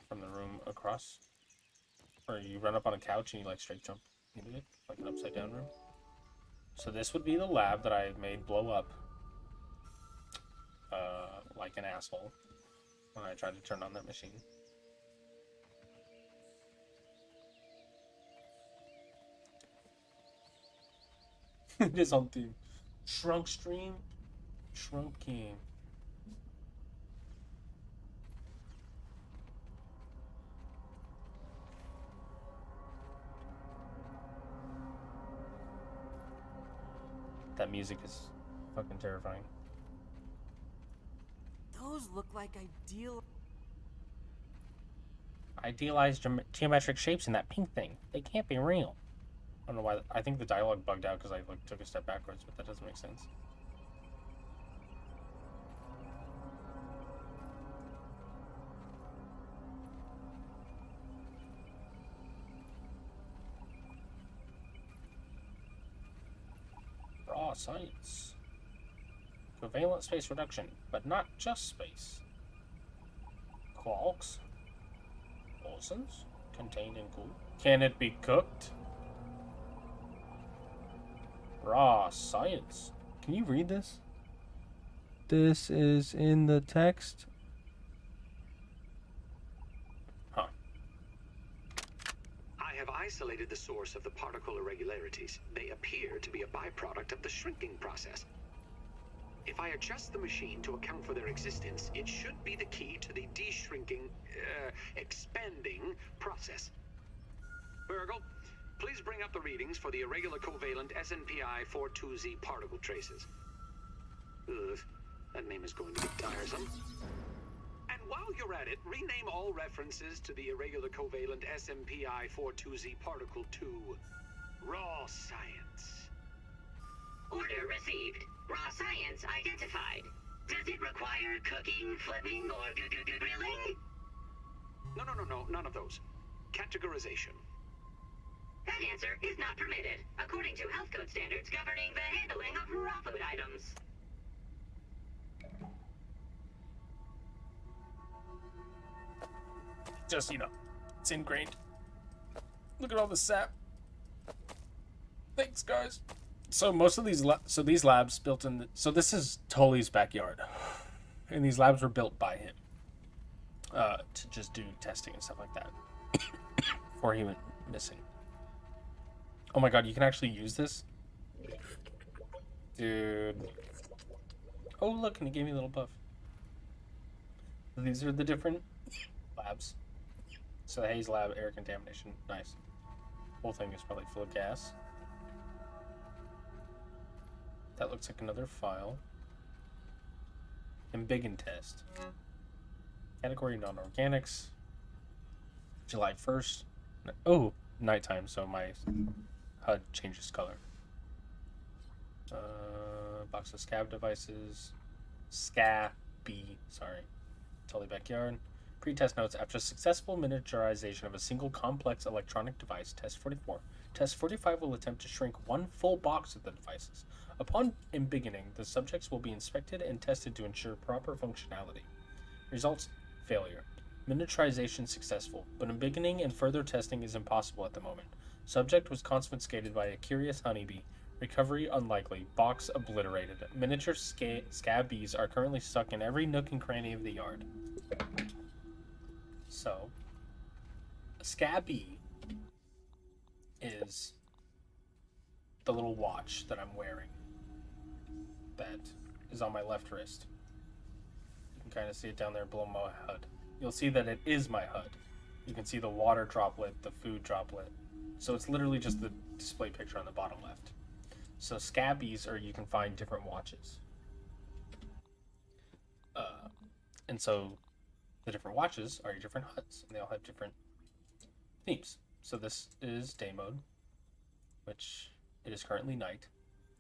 from the room across. Or you run up on a couch and you like strafe jump into it, like an upside down room. So this would be the lab that I made blow up like an asshole when I tried to turn on that machine. It is on theme. Shrunk stream. Shrunk King. That music is fucking terrifying. Those look like Idealized geometric shapes in that pink thing. They can't be real. I don't know why. I think the dialogue bugged out because I like took a step backwards, but that doesn't make sense. Raw science. Covalent space reduction, but not just space. Quarks. Bosons. Contained in cool. Can it be cooked? Raw science. Can you read this? This is in the text. Huh. I have isolated the source of the particle irregularities. They appear to be a byproduct of the shrinking process. If I adjust the machine to account for their existence, it should be the key to the de-shrinking, expanding process. Virgil, please bring up the readings for the irregular covalent SNPI-42Z particle traces. Ugh, that name is going to get tiresome. And while you're at it, rename all references to the irregular covalent SNPI-42Z particle to raw science. Order received. Raw science identified. Does it require cooking, flipping, or grilling? No, none of those. Categorization. That answer is not permitted, according to health code standards governing the handling of raw food items. Just, you know, it's ingrained. Look at all the sap. Thanks, guys. So most of these, these labs built in. So this is Tully's backyard, and these labs were built by him to just do testing and stuff like that before he went missing. Oh my god, you can actually use this, dude. Oh look, and he gave me a little buff. These are the different labs. So the haze lab, air contamination, nice. Whole thing is probably full of gas. That looks like another file. Embiggen test. Category non-organics. July 1st. Oh, nighttime, so my HUD changes color. Box of scab devices. Sorry. Tully backyard. Pre-test notes. After successful miniaturization of a single complex electronic device, test 44. Test 45 will attempt to shrink one full box of the devices. Upon embiggening, the subjects will be inspected and tested to ensure proper functionality. Results: failure. Miniaturization successful, but embiggening and further testing is impossible at the moment. Subject was confiscated by a curious honeybee. Recovery unlikely. Box obliterated. Miniature scab bees are currently stuck in every nook and cranny of the yard. So, a scab bee is the little watch that I'm wearing that is on my left wrist. You can kind of see it down there below my HUD. You'll see that it is my HUD. You can see the water droplet, the food droplet. So it's literally just the display picture on the bottom left. So scabbies are you can find different watches. And so the different watches are your different HUDs, and they all have different themes. So this is day mode, which it is currently night,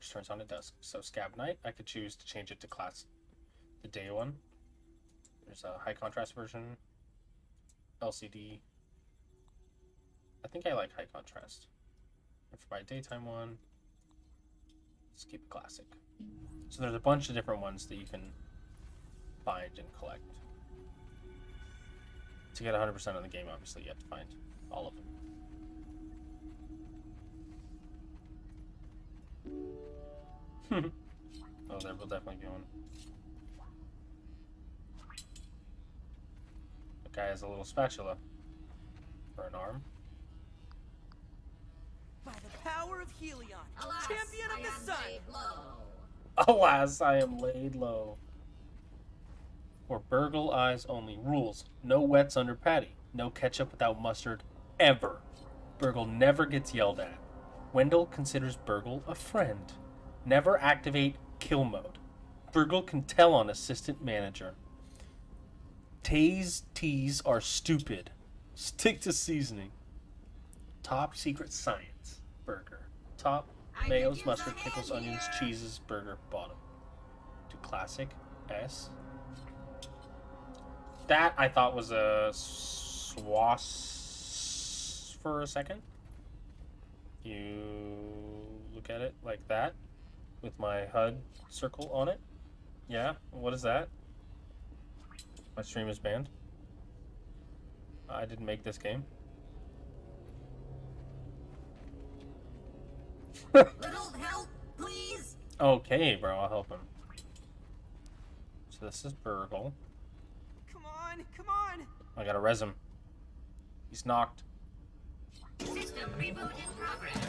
which turns on at dusk. So scab night, I could choose to change it to class. The day one, there's a high contrast version, LCD. I think I like high contrast. And for my daytime one, let's keep it classic. So there's a bunch of different ones that you can find and collect. To get 100% of the game, obviously, you have to find all of them. Oh, there will definitely be one. The guy has a little spatula for an arm. By the power of Helion, Alas, champion of I the am sun! laid low. Alas, I am laid low. For Burgle eyes only. Rules. No wets under patty. No ketchup without mustard. Ever. Burgle never gets yelled at. Wendell considers Burgle a friend. Never activate kill mode. Burgle can tell on assistant manager. Tay's teas are stupid. Stick to seasoning. Top secret science. Burger. Top I mayos, could use mustard, a pickles, hand onions, here. cheeses, burger, bottom. To classic. S. That I thought was a swass for a second. You look at it like that with my HUD circle on it. Yeah, what is that? My stream is banned. I didn't make this game. Little help, please. Okay, bro, I'll help him. So this is Burgle. Come on, come on! I gotta res him. He's knocked. System reboot in progress.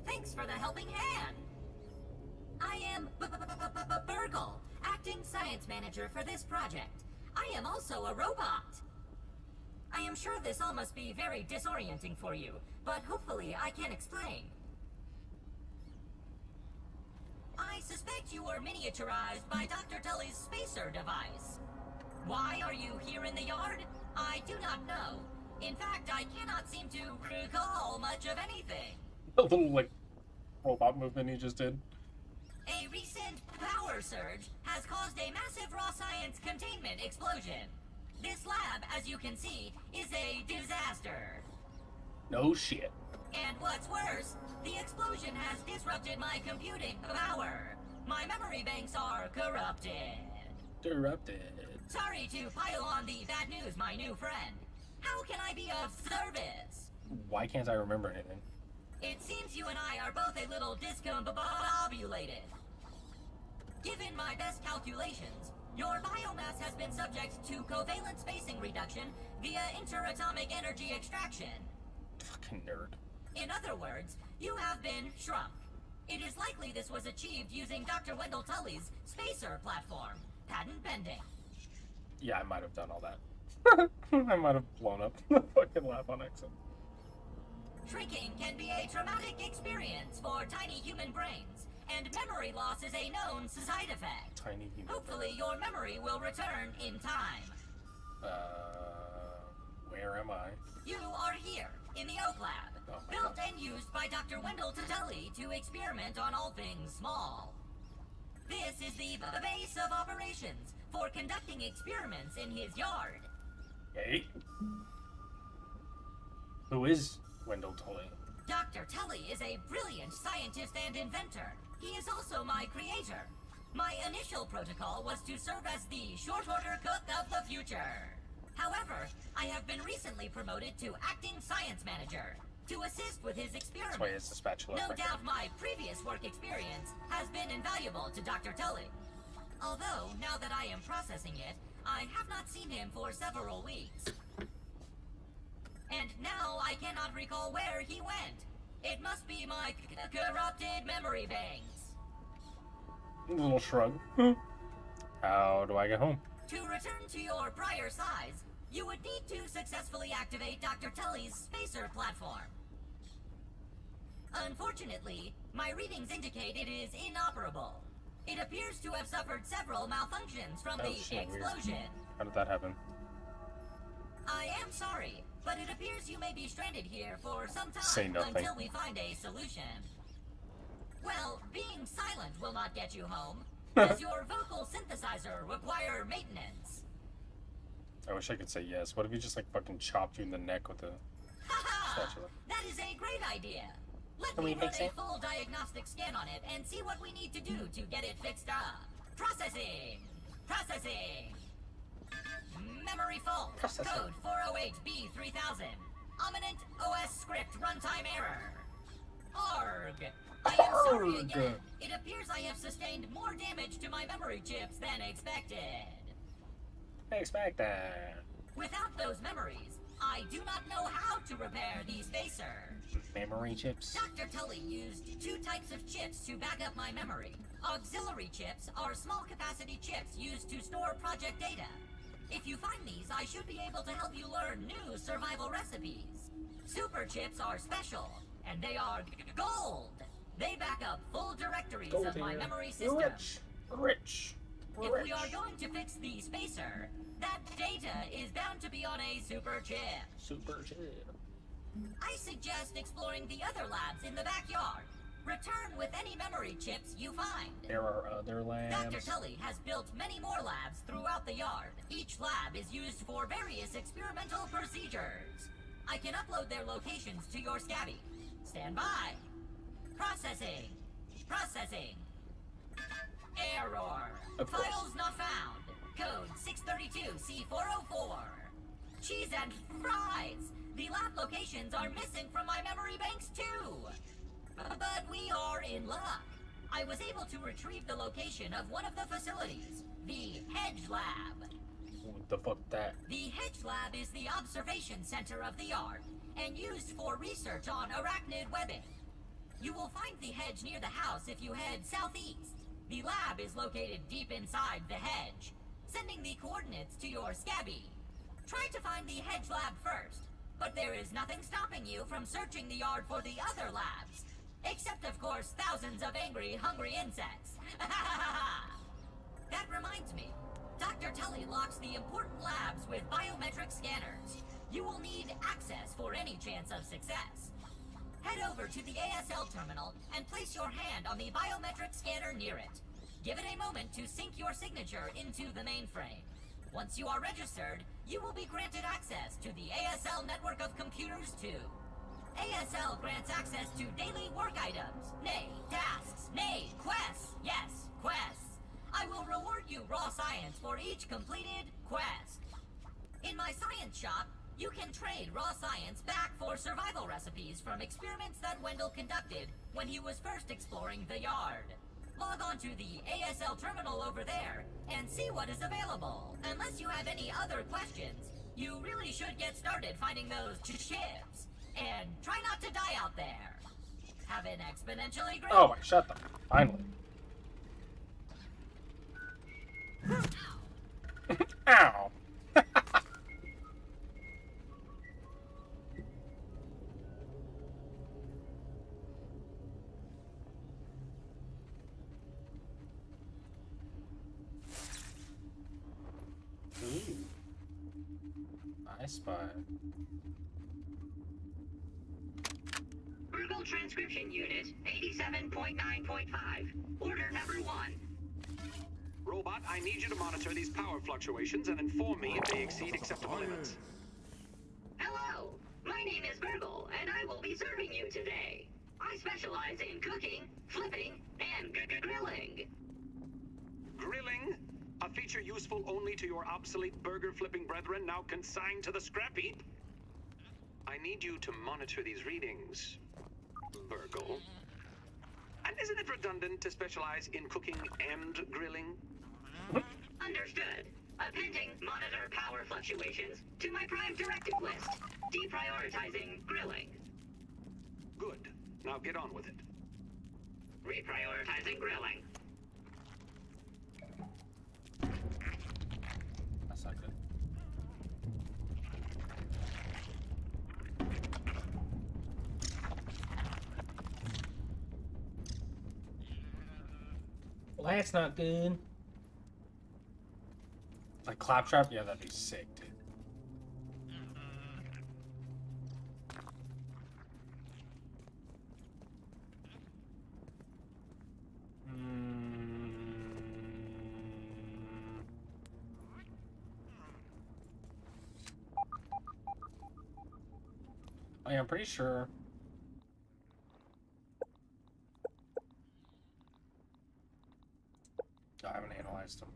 Thanks for the helping hand. I am Burgle, acting science manager for this project. I am also a robot. I am sure this all must be very disorienting for you, but hopefully I can explain. I suspect you were miniaturized by Dr. Tully's spacer device. Why are you here in the yard? I do not know. In fact, I cannot seem to recall much of anything. A little, like, robot movement he just did. A recent power surge has caused a massive raw science containment explosion. This lab, as you can see, is a disaster. No shit. And what's worse, the explosion has disrupted my computing power. My memory banks are corrupted. Interrupted. Sorry to pile on the bad news, my new friend. How can I be of service? Why can't I remember anything? It seems you and I are both a little discombobulated. Given my best calculations, your biomass has been subject to covalent spacing reduction via interatomic energy extraction. Fucking nerd. In other words, you have been shrunk. It is likely this was achieved using Dr. Wendell Tully's spacer platform, patent pending. Yeah, I might have done all that. I might have blown up the fucking lab on accident. Shrinking can be a traumatic experience for tiny human brains, and memory loss is a known side effect. Tiny human. Hopefully your memory will return in time. Where am I? You are here, in the Oak Lab, Oh my built God. and used by Dr. Wendell Tully to experiment on all things small. This is the base of operations for conducting experiments in his yard. Hey? Who is Wendell Tully? Dr. Tully is a brilliant scientist and inventor. He is also my creator. My initial protocol was to serve as the short order cook of the future. However, I have been recently promoted to acting science manager to assist with his experiments. That's why he has the spatula. No right there. doubt my previous work experience has been invaluable to Dr. Tully. Although, now that I am processing it, I have not seen him for several weeks. And now I cannot recall where he went. It must be my corrupted memory banks. A little shrug. How do I get home? To return to your prior size, you would need to successfully activate Dr. Tully's spacer platform. Unfortunately, my readings indicate it is inoperable. It appears to have suffered several malfunctions from the shit, weird. explosion. How did that happen? I am sorry, but it appears you may be stranded here for some Say time nothing. until we find a solution. Well, being silent will not get you home. Does your vocal synthesizer require maintenance? I wish I could say yes. What if he just like fucking chopped you in the neck with a spatula? That is a great idea. Let Can me we run fix a it? full diagnostic scan on it and see what we need to do to get it fixed up. Processing! Processing! Memory fault. Processing. Code 408B3000. Ominent OS script runtime error. Arg! I am sorry Arg. again. It appears I have sustained more damage to my memory chips than expected. Expect that. Without those memories, I do not know how to repair the spacer. Memory chips. Dr. Tully used two types of chips to back up my memory. Auxiliary chips are small capacity chips used to store project data. If you find these, I should be able to help you learn new survival recipes. Super chips are special, and they are gold. They back up full directories of my memory system. Rich. If we are going to fix the spacer, that data is bound to be on a super chip. Super chip. I suggest exploring the other labs in the backyard. Return with any memory chips you find. There are other labs. Dr. Tully has built many more labs throughout the yard. Each lab is used for various experimental procedures. I can upload their locations to your scabby. Stand by. Processing. Processing. Error. Of course. Files not found. Code 632C404. Cheese and fries. The lab locations are missing from my memory banks too. But we are in luck. I was able to retrieve the location of one of the facilities, the Hedge Lab. What the fuck that? The Hedge Lab is the observation center of the yard and used for research on arachnid webbing. You will find the hedge near the house if you head southeast. The lab is located deep inside the hedge, sending the coordinates to your scabby. Try to find the Hedge Lab first, but there is nothing stopping you from searching the yard for the other labs. Except, of course, thousands of angry, hungry insects. That reminds me. Dr. Tully locks the important labs with biometric scanners. You will need access for any chance of success. Head over to the ASL terminal and place your hand on the biometric scanner near it. Give it a moment to sync your signature into the mainframe. Once you are registered, you will be granted access to the ASL network of computers too. ASL grants access to daily work items, nay, tasks, nay, quests. Yes, quests. I will reward you raw science for each completed quest. In my science shop, you can trade raw science back for survival recipes from experiments that Wendell conducted when he was first exploring the yard. Log on to the ASL terminal over there and see what is available. Unless you have any other questions, you really should get started finding those chips. And try not to die out there. Have an exponentially great... Oh my, shut the... Finally. Ow. Ooh. I spy. Verbal transcription unit 87.9.5. Order number 1. Robot, I need you to monitor these power fluctuations and inform me if they exceed acceptable limits. Hello, my name is Virgil, and I will be serving you today. I specialize in cooking, flipping, and grilling. Grilling? A feature useful only to your obsolete burger-flipping brethren now consigned to the scrap heap? I need you to monitor these readings, Virgil. And isn't it redundant to specialize in cooking and grilling? Understood. Appending monitor power fluctuations to my prime directive list. Deprioritizing grilling. Good. Now get on with it. Reprioritizing grilling. Well, that's not good. Like claptrap? Yeah, that'd be sick, dude. Oh, yeah, I'm pretty sure. I haven't analyzed them.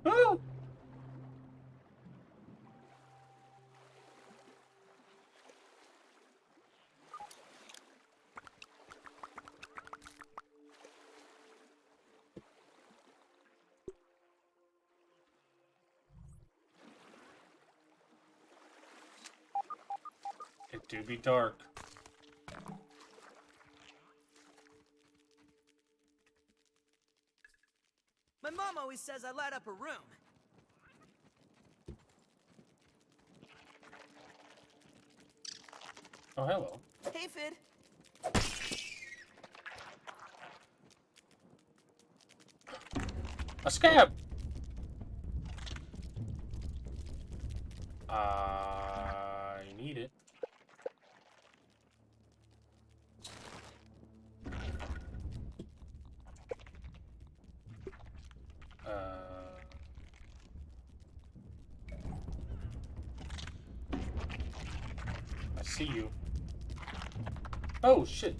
Oh! It do be dark. My mom always says I light up her room. Oh, hello. Hey, Fid. A scab! I need it. I see you. Oh, shit.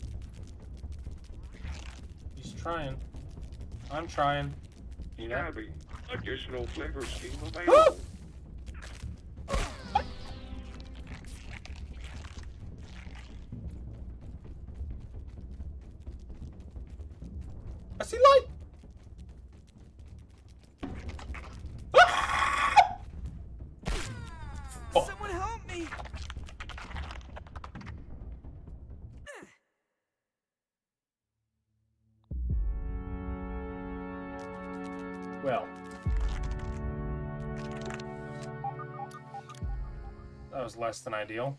He's trying. I'm trying. You know? Abby, additional flavor scheme available. I see light! Oh. Someone help me! Well. That was less than ideal.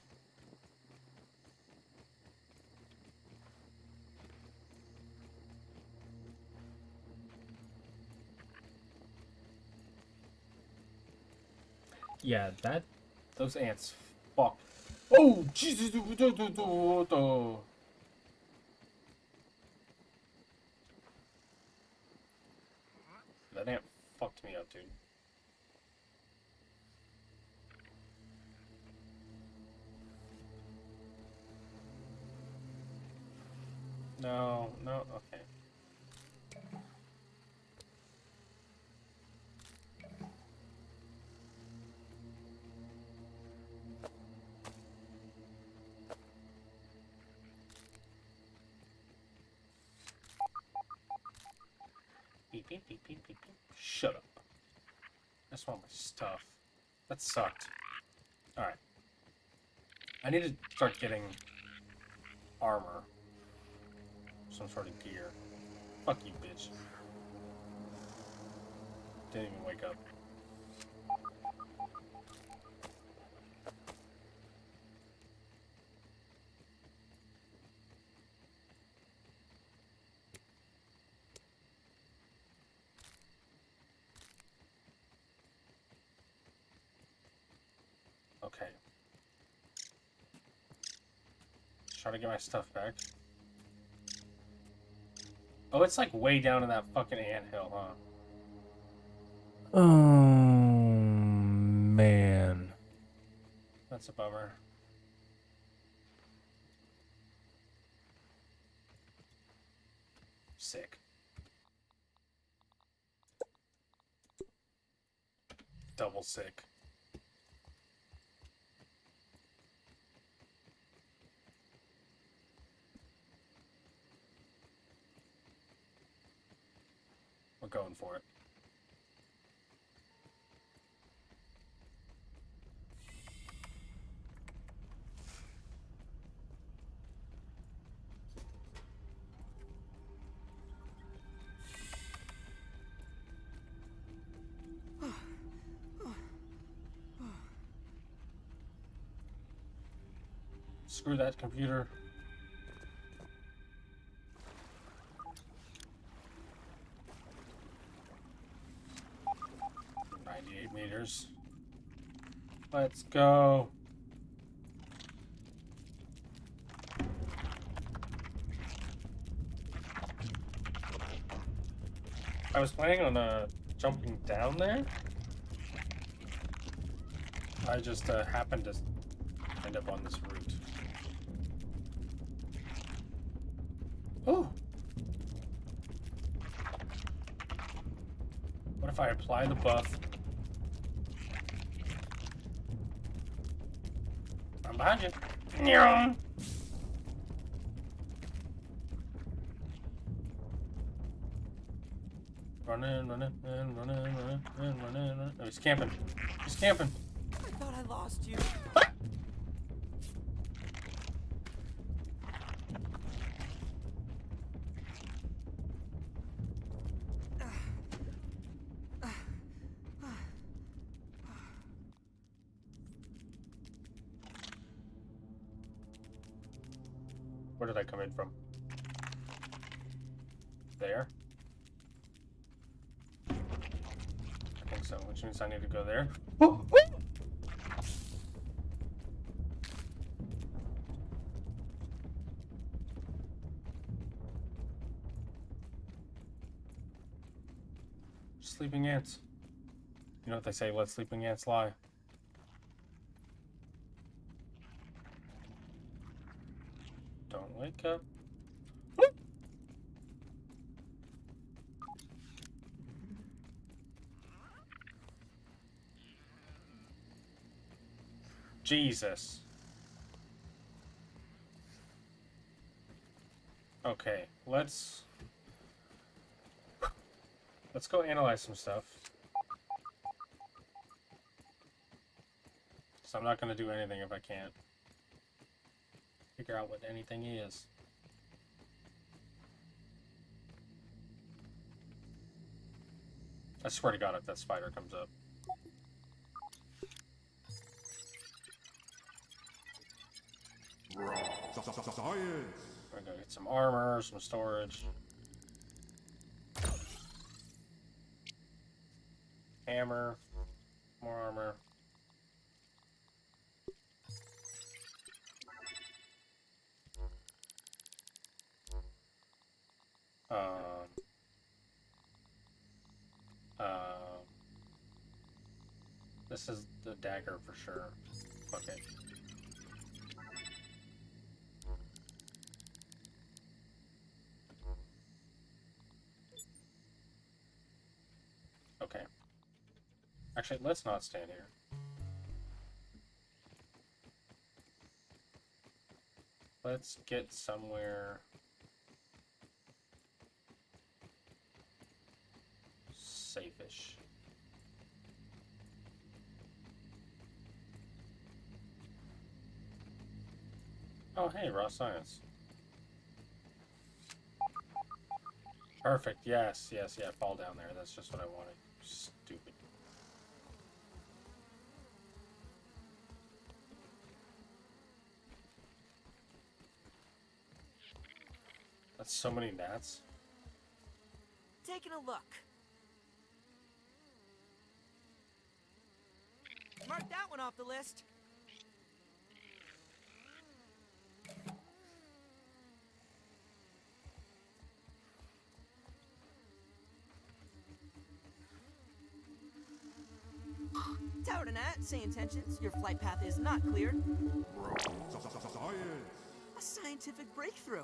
Yeah, those ants, fuck. Oh, Jesus! That ant fucked me up, dude. No, okay. Beep, beep, beep, beep, beep, beep. Shut up. I just want my stuff. That sucked. Alright. I need to start getting armor. Some sort of gear. Fuck you, bitch. Didn't even wake up. Okay. Try to get my stuff back. Oh, it's like way down in that fucking anthill, huh? Oh, man. That's a bummer. Sick. Double sick. We're going for it. Screw that computer. 98 meters. Let's go. I was planning on jumping down there. I just happened to end up on this route. Oh! What if I apply the buff? I'm behind you. Nyah! Running. Oh, he's camping. He's camping. I thought I lost you. Where did I come in from? There? I think so, which means I need to go there. Sleeping ants. You know what they say, let sleeping ants lie. Don't wake up. Jesus. Okay, let's go analyze some stuff. So I'm not going to do anything if I can't figure out what anything is. I swear to God if that spider comes up. Science! We're gonna get some armor, some storage. Hammer. More armor. This is the dagger for sure. Okay. Okay. Actually, let's not stand here. Let's get somewhere safe-ish. Oh, hey, raw science. Perfect. Yes, yeah. Fall down there. That's just what I wanted. Stupid. That's so many gnats. Taking a look. Mark that one off the list. Tower to Nat, say intentions. Your flight path is not cleared. Science! A scientific breakthrough.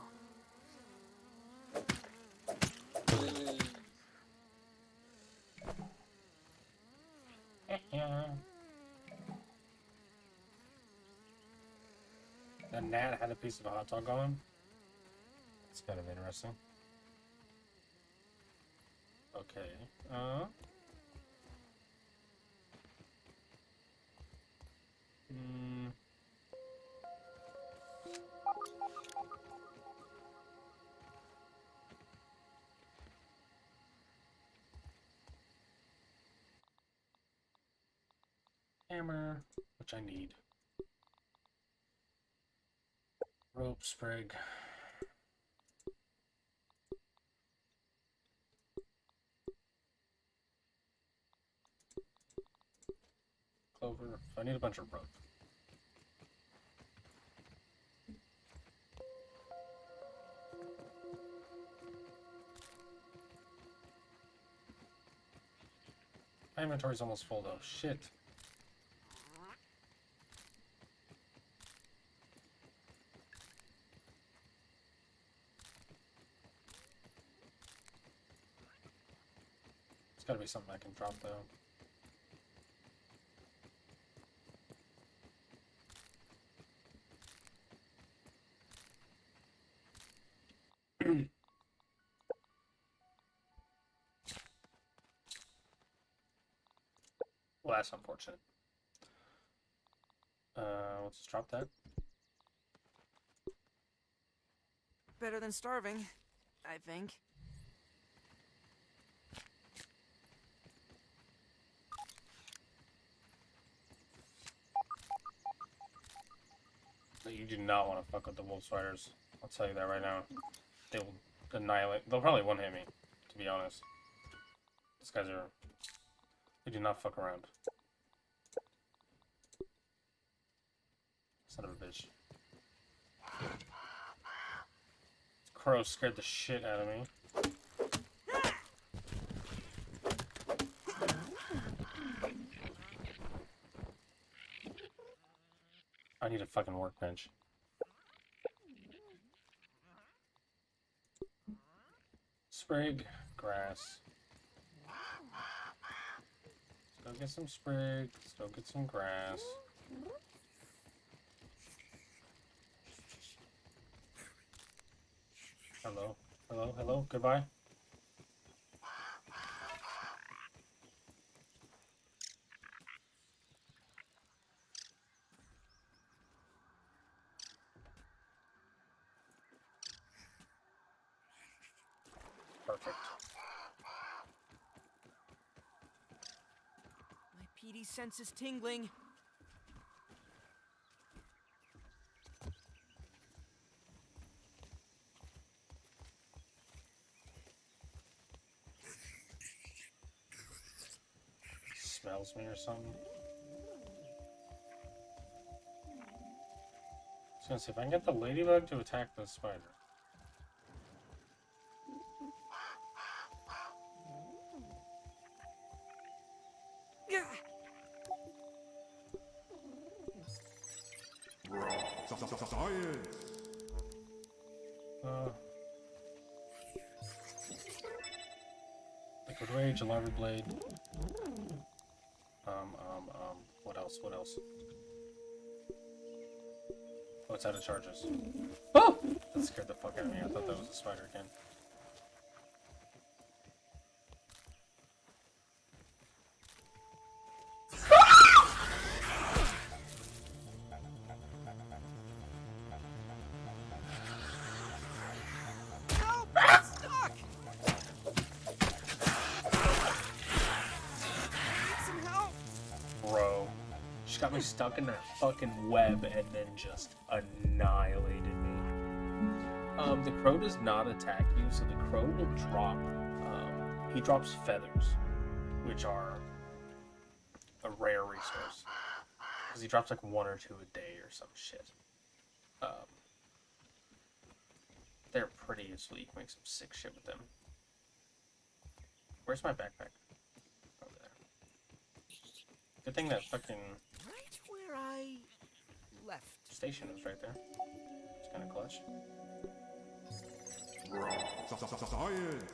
That gnat had a piece of a hot dog on him. It's kind of interesting. Okay. Hammer, which I need. Rope sprig. Clover. I need a bunch of rope. My inventory's almost full though. Shit. There's gotta be something I can drop though. Well, that's unfortunate. Let's just drop that. Better than starving, I think. You do not want to fuck with the wolf spiders. I'll tell you that right now. They will annihilate. They'll probably one hit me, to be honest. These guys are. They do not fuck around. Son of a bitch. Crow scared the shit out of me. I need a fucking workbench. Sprig, grass. Let's go get some sprig. Let's go get some grass. Hello, hello, hello, goodbye. Perfect. My PD sense is tingling. Smells me or something. I was gonna see if I can get the ladybug to attack the spider. Science. Liquid Rage, a Larva Blade. What else? What else? Oh, it's out of charges. Oh! That scared the fuck out of me. I thought that was a spider again. Got me stuck in that fucking web and then just annihilated me. The crow does not attack you, so the crow will drop. He drops feathers, which are a rare resource. Because he drops like 1 or 2 a day or some shit. They're pretty useful. You can make some sick shit with them. Where's my backpack? Over there. Good thing that fucking Where I left. station is right there. It's kind of clutch. Science.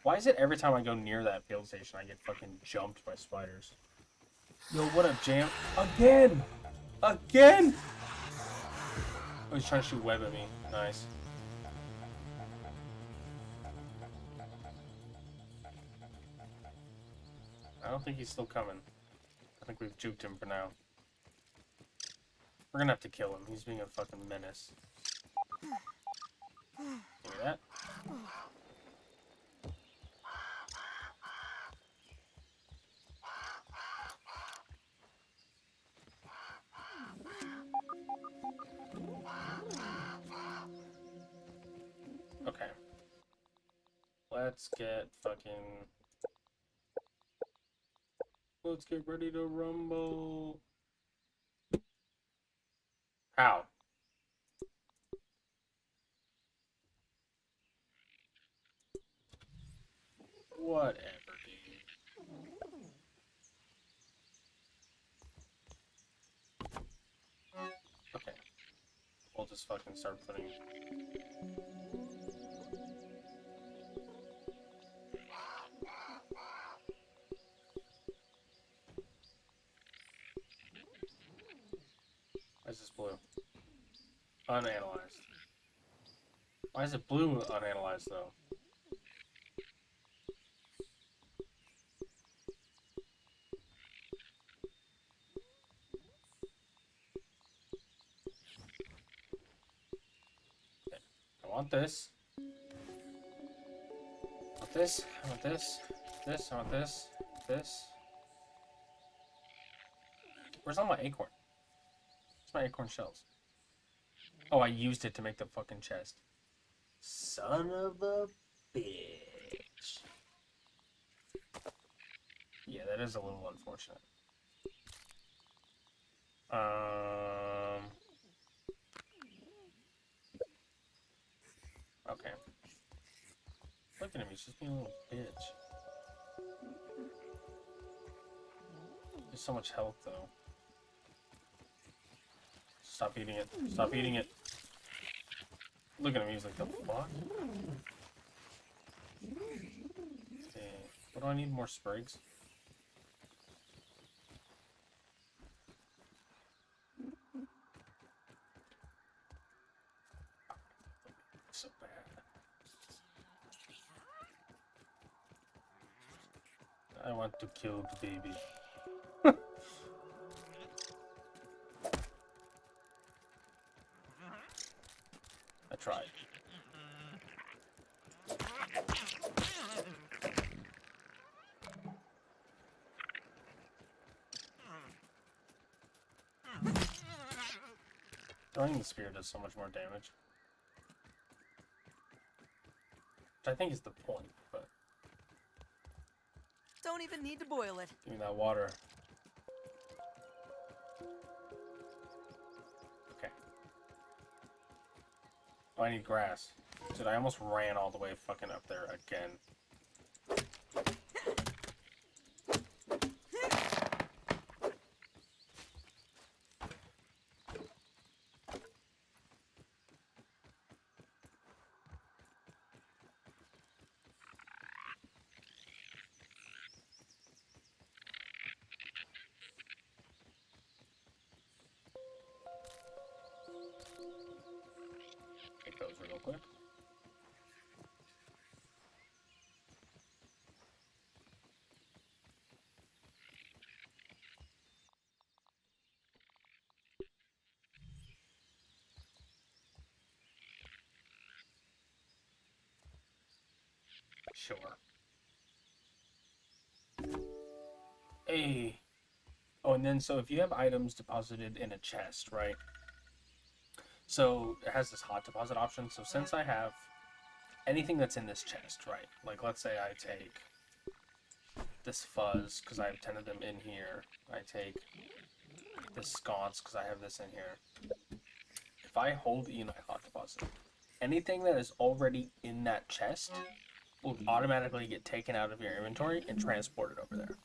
Why is it every time I go near that field station, I get fucking jumped by spiders? Yo, what up, Jam? Again! Again! Oh, he's trying to shoot web at me. Nice. I don't think he's still coming. I think we've juked him for now. We're gonna have to kill him. He's being a fucking menace. Give me that. let's get fucking... Let's get ready to rumble. How? Whatever, dude. Okay. We'll just fucking start putting... Why is this blue? Unanalyzed. Why is it blue unanalyzed, though? Okay. I want this. I want this. I want this. This. I want this. This. Where's all my acorn? Where's my acorn shells? Oh, I used it to make the fucking chest. Son of a bitch. Yeah, that is a little unfortunate. Okay. Look at him, he's just being a little bitch. There's so much health, though. Stop eating it. Stop eating it. Look at him, he's like, the fuck? Okay. What do I need? More sprigs? So bad. I want to kill the baby. I tried. Throwing the spear does so much more damage. Which I think is the point, but... Don't even need to boil it. Give me that water. Okay. Oh, I need grass. Dude, I almost ran all the way fucking up there again. Take those real quick. Sure. Hey. Oh, and then so if you have items deposited in a chest, right? So it has this hot deposit option. So since I have anything that's in this chest, right? Like let's say I take this fuzz because I have 10 of them in here. I take this sconce because I have this in here. If I hold E and I hot deposit, anything that is already in that chest will automatically get taken out of your inventory and transported over there.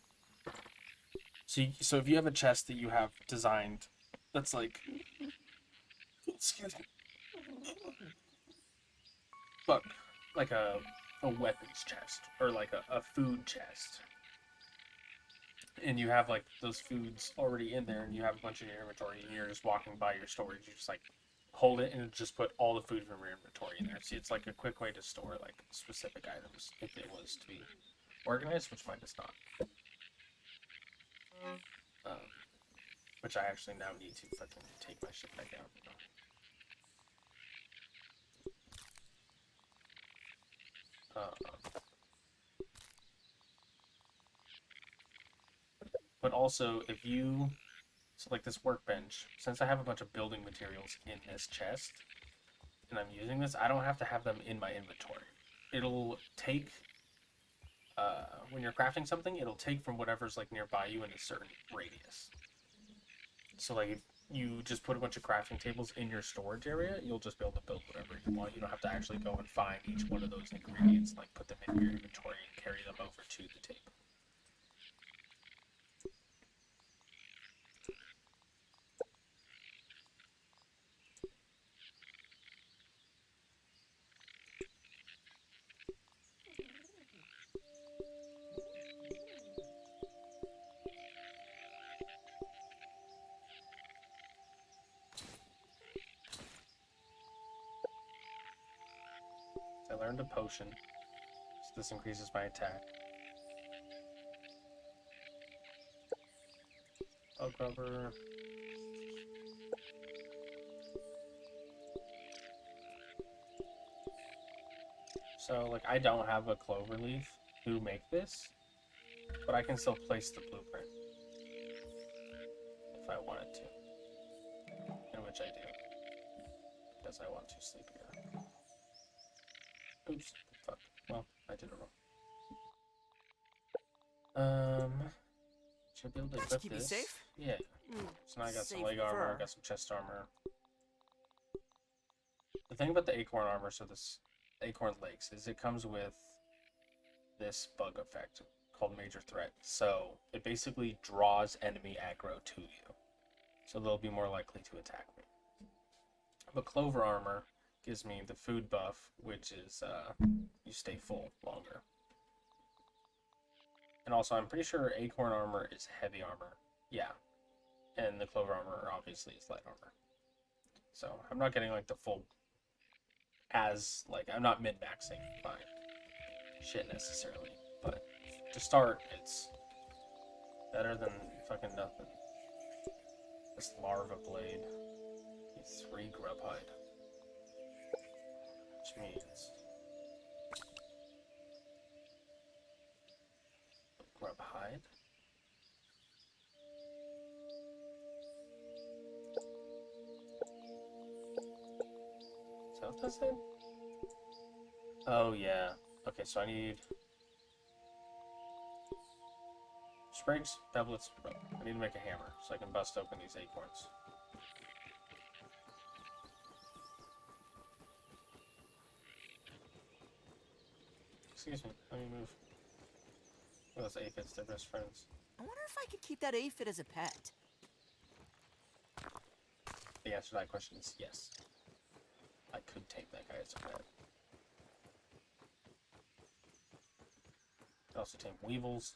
So if you have a chest that you have designed that's like, excuse me, but like a weapons chest or like a food chest, and you have like those foods already in there and you have a bunch in your inventory and you're just walking by your storage, you just like hold it and just put all the food from your inventory in there. See, it's like a quick way to store like specific items if it was to be organized, which mine is not. Which I actually now need to fucking take my shit back out. But also, if you, so like this workbench, since I have a bunch of building materials in this chest, and I'm using this, I don't have to have them in my inventory. It'll take when you're crafting something, it'll take from whatever's like nearby you in a certain radius. So like if you just put a bunch of crafting tables in your storage area, you'll just be able to build whatever you want. You don't have to actually go and find each one of those ingredients, like put them in your inventory and carry them over to the table. I learned a potion, so this increases my attack. Bug rubber. So, like, I don't have a clover leaf to make this, but I can still place the blueprint if I wanted to, in which I do, because I want to sleep here. Oops, fuck. Well, I did it wrong. Should I be able to equip keep you this? safe? Yeah. So now I got some leg armor, I got some chest armor. The thing about the acorn armor, so this acorn legs, is it comes with this bug effect called major threat. So it basically draws enemy aggro to you, so they'll be more likely to attack me. But clover armor gives me the food buff, which is you stay full longer. And also, I'm pretty sure acorn armor is heavy armor. Yeah. And the clover armor obviously is light armor. So I'm not getting like the full, I'm not min-maxing my shit necessarily. But to start, it's better than fucking nothing. This larva blade. 3 grub hide. Which means grub hide. Is that what that said? Oh yeah. Okay, so I need sprigs, pebblets, rope. I need to make a hammer so I can bust open these acorns. Excuse me, let me move. Those aphids, they're best friends. I wonder if I could keep that aphid as a pet. The answer to that question is yes. I could take that guy as a pet. I could also tame weevils.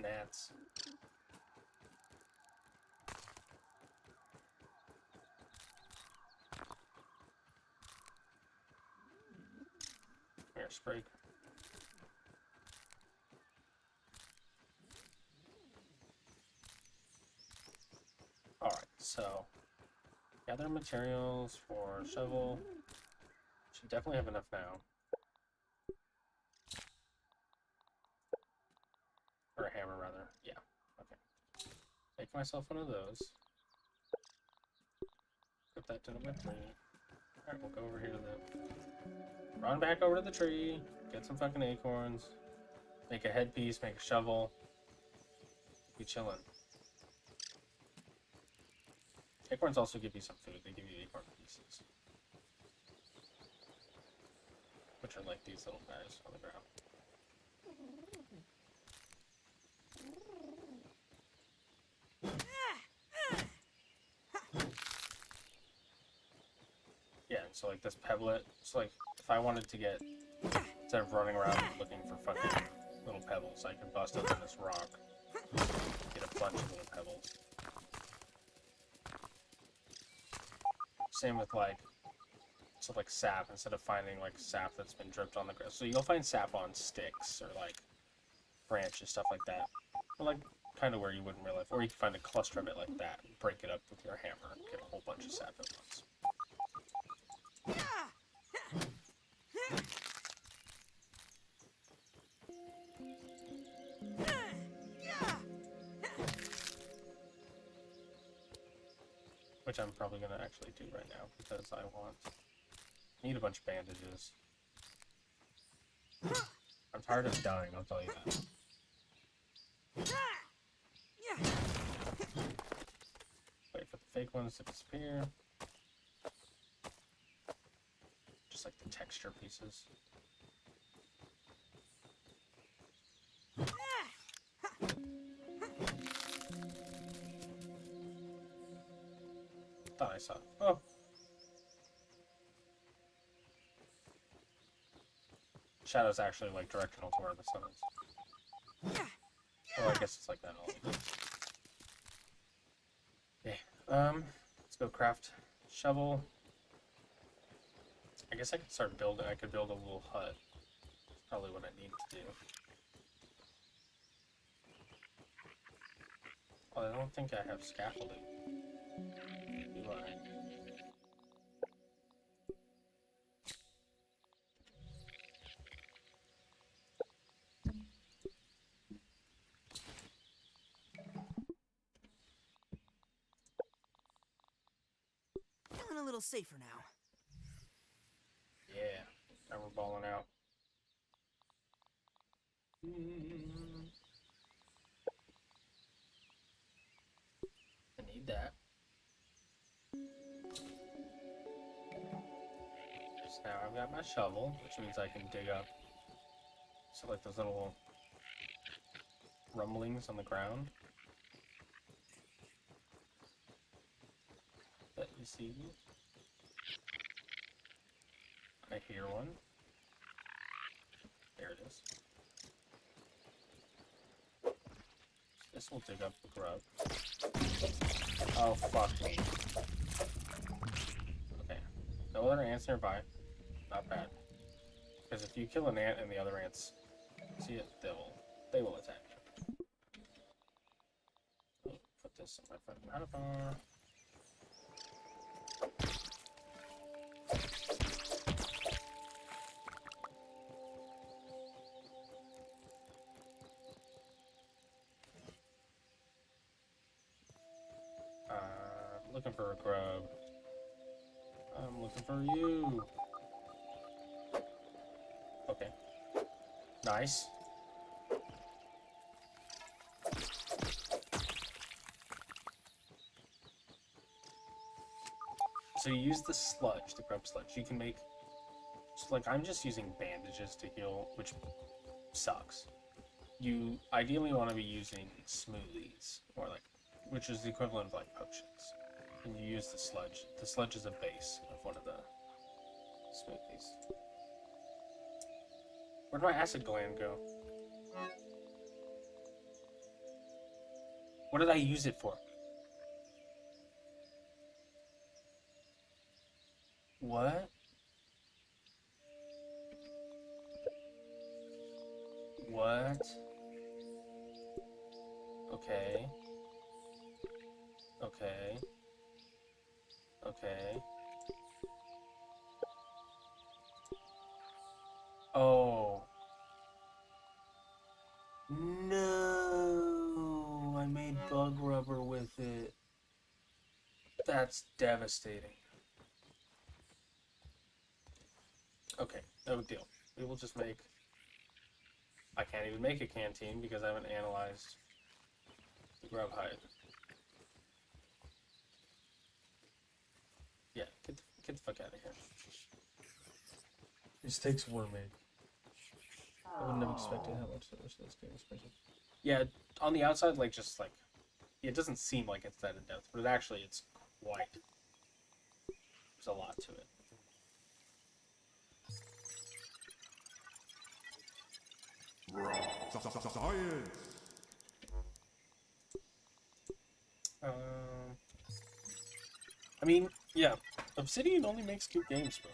Gnats. Here, sprig. Alright, so gather materials for shovel. Should definitely have enough now. Or a hammer, rather. Yeah, okay. Make myself one of those. Put that to number 3. Alright, we'll go over here to the... Run back over to the tree. Get some fucking acorns. Make a headpiece, make a shovel. Be chillin'. Acorns also give you some food. They give you acorn pieces. Which are like these little guys on the ground. Yeah, and so like this pebblet, so like if I wanted to get, instead of running around looking for fucking little pebbles, I could bust open this rock, get a bunch of little pebbles. Same with like, so like sap, instead of finding like sap that's been dripped on the ground. So you'll find sap on sticks or like branches, stuff like that. Or like kind of where you wouldn't realize, or you can find a cluster of it like that and break it up with your hammer and get a whole bunch of sap at once. Which I'm probably going to actually do right now, because I want Need a bunch of bandages. I'm tired of dying, I'll tell you that. Wait for the fake ones to disappear. Just like the texture pieces. Thought I saw it. Oh. Shadow's actually like directional to where the sun is. Well, I guess it's like that all the time. Okay, let's go craft shovel. I guess I could start building. I could build a little hut. That's probably what I need to do. Oh, I don't think I have scaffolding. Do I? Feeling a little safer now. Yeah, now we're balling out. I need that. So now I've got my shovel, which means I can dig up. So like those little rumblings on the ground that you see. I hear one. There it is. This will dig up the grub. Oh, fuck me. Okay. No other ants nearby. Not bad. Because if you kill an ant and the other ants see it, they will attack you. Put this in my front metaphor. Looking for a grub. I'm looking for you. Okay. Nice. So you use the sludge, the grub sludge. You can make... So like, I'm just using bandages to heal, which sucks. You ideally want to be using smoothies, or like, which is the equivalent of like potions. And you use the sludge. The sludge is a base of one of the smoothies. Where'd my acid gland go? What did I use it for? What? What? Okay. Okay. Okay. Oh. No. I made bug rubber with it. That's devastating. Okay, no big deal. We will just make... I can't even make a canteen because I haven't analyzed the grub hide. Yeah, get the fuck out of here. These steaks were made. I wouldn't have expected how much there was to this game, especially. Yeah, on the outside, like, just like... It doesn't seem like it's that in depth, but actually it's quite... There's a lot to it. Science! I mean, yeah, Obsidian only makes good games, bro.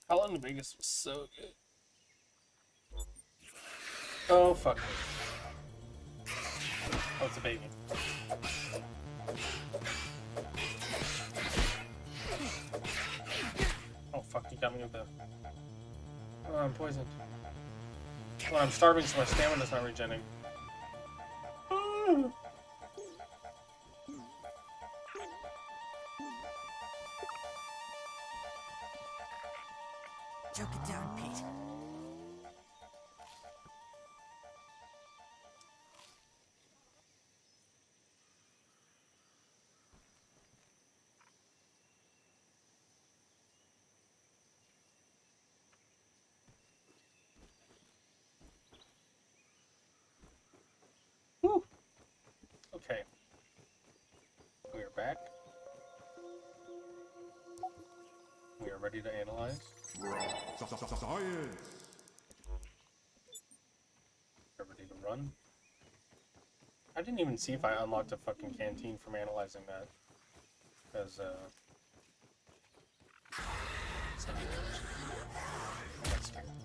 Fallout New Vegas was so good. Oh, fuck me. Oh, it's a baby. Oh, fuck, you got me with that. Oh, I'm poisoned. Well, I'm starving, so my stamina's not regenerating. Choke it down, Pete. Woo! Okay. We are back. We are ready to analyze. Science. We're ready to run. I didn't even see if I unlocked a fucking canteen from analyzing that. Because,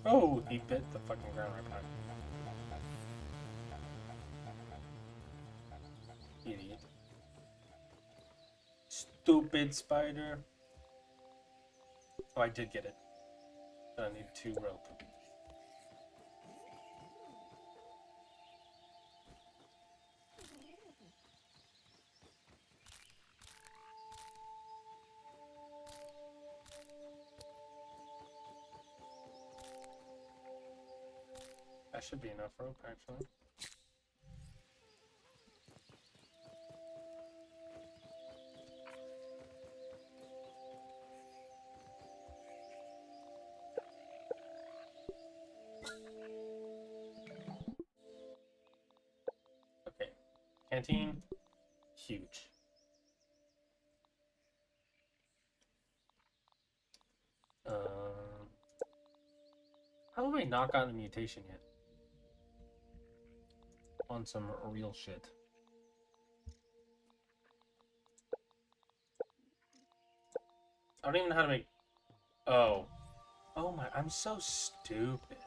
oh, he bit the fucking ground right behind. Idiot. Stupid spider. Oh, I did get it. But I need 2 rope. That should be enough rope, actually. Okay. Canteen. Huge. How have I not gotten the mutation yet? On some real shit. I don't even know how to make... Oh. Oh my... I'm so stupid.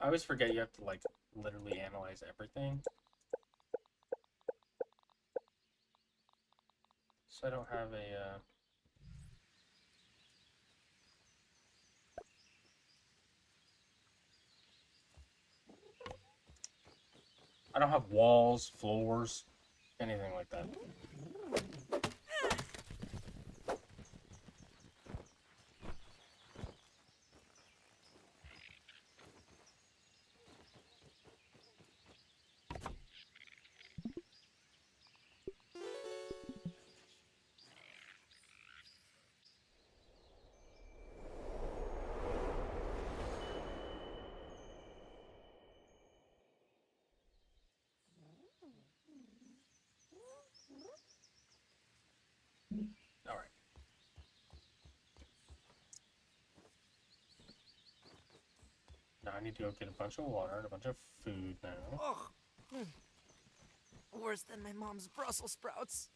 I always forget you have to, like, literally analyze everything. So I don't have a, I don't have walls, floors, anything like that. Alright. Now I need to go get a bunch of water and a bunch of food now. Ugh. Worse than my mom's Brussels sprouts.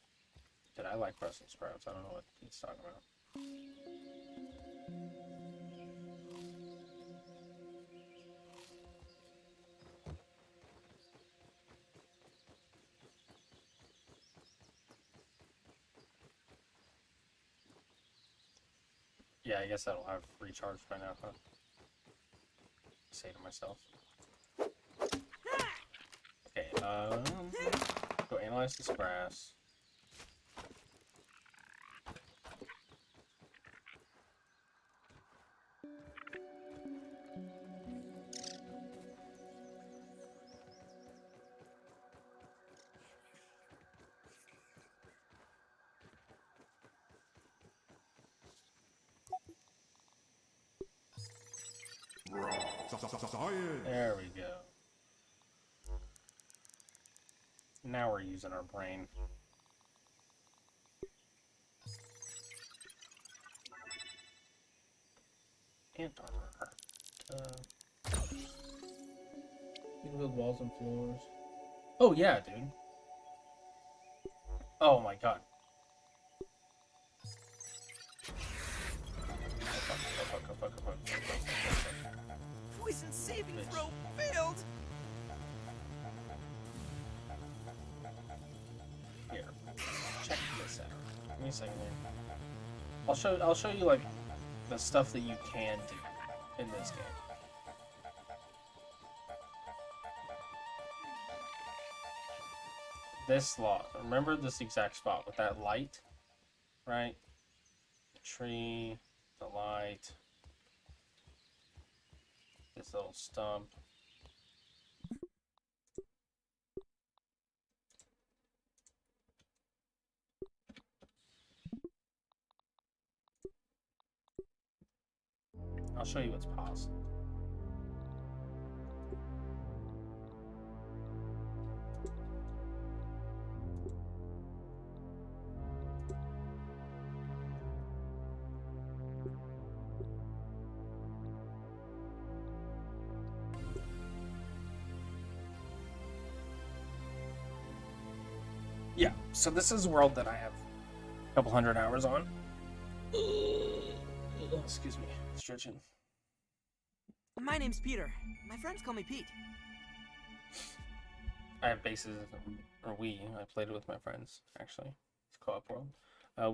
Did I like Brussels sprouts? I don't know what he's talking about. Yeah, I guess that'll have recharged by now, huh? Say to myself. Okay, go analyze this grass. Science. There we go. Now we're using our brain. And armor. You can build walls and floors. Oh yeah, dude. Oh my god. Poison saving throw failed. Here, check this out. Give me a second here. I'll show you like the stuff that you can do in this game. this lot. Remember this exact spot with that light, right? The tree, the light, this little stump. I'll show you what's possible. Yeah, so this is a world that I have a couple hundred hours on. Excuse me, stretching. My name's Peter. My friends call me Pete. I have bases, or I played it with my friends, actually. It's a co-op world.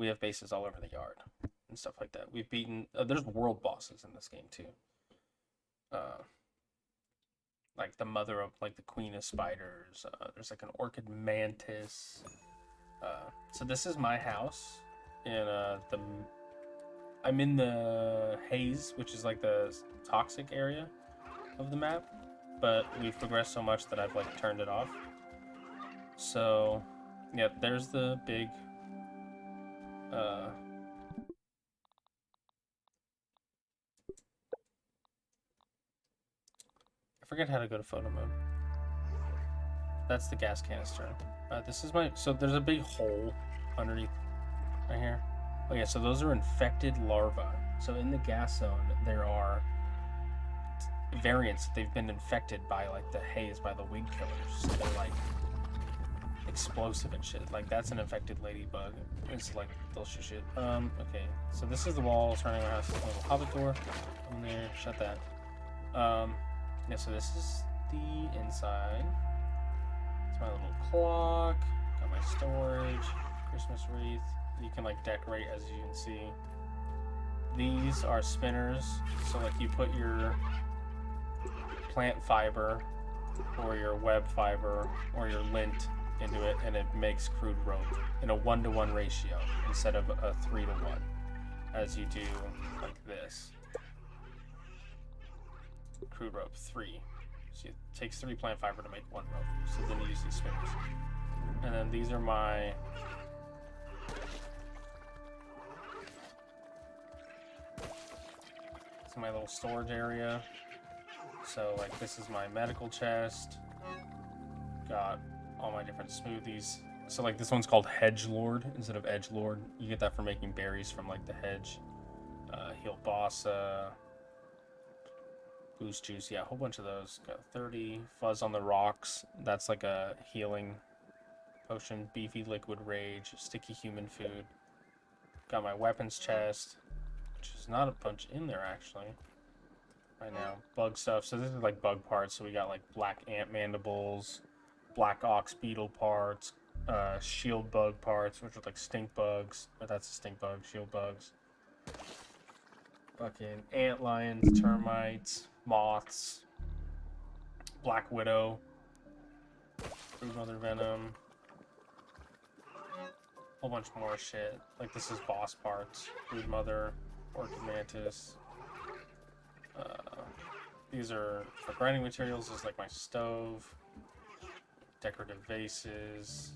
We have bases all over the yard and stuff like that. We've beaten, there's world bosses in this game too. Like the mother of, like the queen of spiders. There's like an orchid mantis. So this is my house in I'm in the haze, which is like the toxic area of the map, but we've progressed so much that I've like turned it off. So yeah, there's the big I forget how to go to photo mode. That's the gas canister. This is so there's a big hole underneath right here. Oh yeah, so those are infected larvae. So in the gas zone, there are variants. They've been infected by like the haze, by the wig killers. So they're like explosive and shit. Like that's an infected ladybug. It's like they'll shoot shit. Okay, so this is the wall surrounding our house. There's a little hobbit door in there. Shut that. Yeah, so this is the inside. It's my little clock. Got my storage. Christmas wreath. You can like decorate, as you can see. These are spinners. So like you put your plant fiber or your web fiber or your lint into it, and it makes crude rope in a 1-to-1 ratio instead of a 3-to-1, as you do like this. Crude rope 3. So it takes 3 plant fiber to make 1 rope. So then you use these spinners. And then these are my little storage area. So like this is my medical chest. Got all my different smoothies. So like this one's called Hedge Lord instead of Edge Lord. You get that from making berries from like the hedge. Heal Bossa. Boost juice, yeah, a whole bunch of those. Got 30. Fuzz on the rocks. That's like a healing potion. Beefy liquid rage. Sticky human food. Got my weapons chest, which is not a bunch in there actually right now. Bug stuff. So this is like bug parts. So we got like black ant mandibles, black ox beetle parts, shield bug parts, which are like stink bugs. But that's a stink bug. Shield bugs. Fucking ant lions, termites, moths, black widow, brood mother venom, whole bunch more shit. Like this is boss parts, brood mother, orchid mantis. These are for grinding materials. This is like my stove, decorative vases,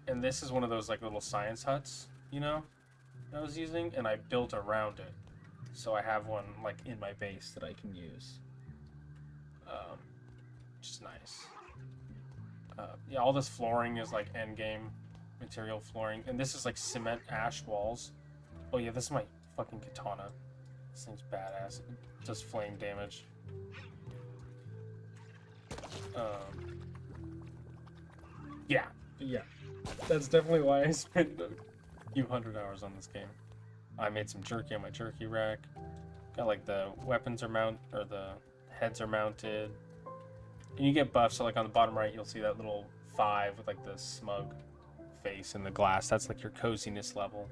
and this is one of those like little science huts, you know, that I was using, and I built around it. So I have one like in my base that I can use, which is nice. Yeah, all this flooring is like end game material flooring, and this is like cement ash walls. Oh yeah, this is my fucking katana. This thing's badass. It does flame damage. Yeah, that's definitely why I spent a few hundred hours on this game. I made some jerky on my jerky rack. Got like the weapons are the heads are mounted. And you get buffs, so like on the bottom right you'll see that little 5 with like the smug face in the glass. That's like your coziness level.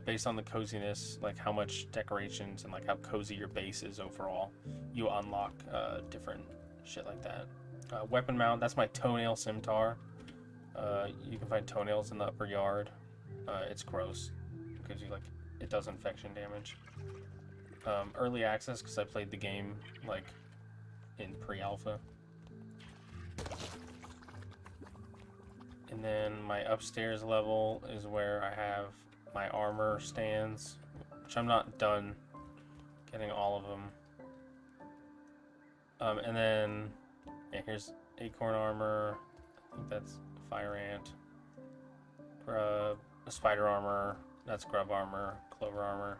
Based on the coziness, like how much decorations and like how cozy your base is overall, you unlock different shit like that. Weapon mount, that's my toenail scimitar. You can find toenails in the upper yard. It's gross. It gives you like, it does infection damage. Early access because I played the game like in pre-alpha. And then my upstairs level is where I have my armor stands, which I'm not done getting all of them. And then, yeah, here's acorn armor. I think that's fire ant. Grub, spider armor. That's grub armor. Clover armor.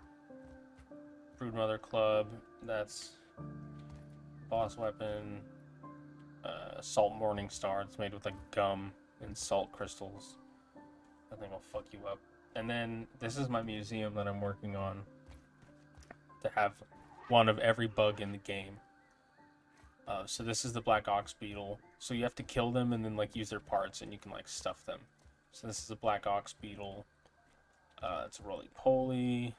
Broodmother club. That's boss weapon. Salt morning star. It's made with like gum and salt crystals. That thing will fuck you up. And then this is my museum that I'm working on to have one of every bug in the game. So this is the black ox beetle. So you have to kill them and then like use their parts and you can like stuff them. So this is a black ox beetle. It's a roly-poly.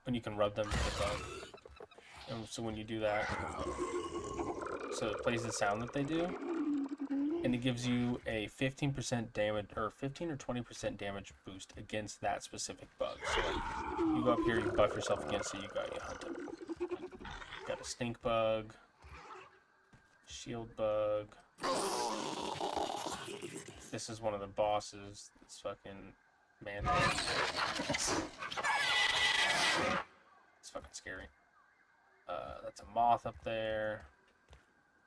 And you can rub them to the bug. And so when you do that, so it plays the sound that they do. And it gives you a 15% damage, or 15 or 20% damage boost against that specific bug. So like, you go up here, you buff yourself against it, you hunt them. Got a stink bug, shield bug. This is one of the bosses. It's fucking man. It's fucking scary. That's a moth up there.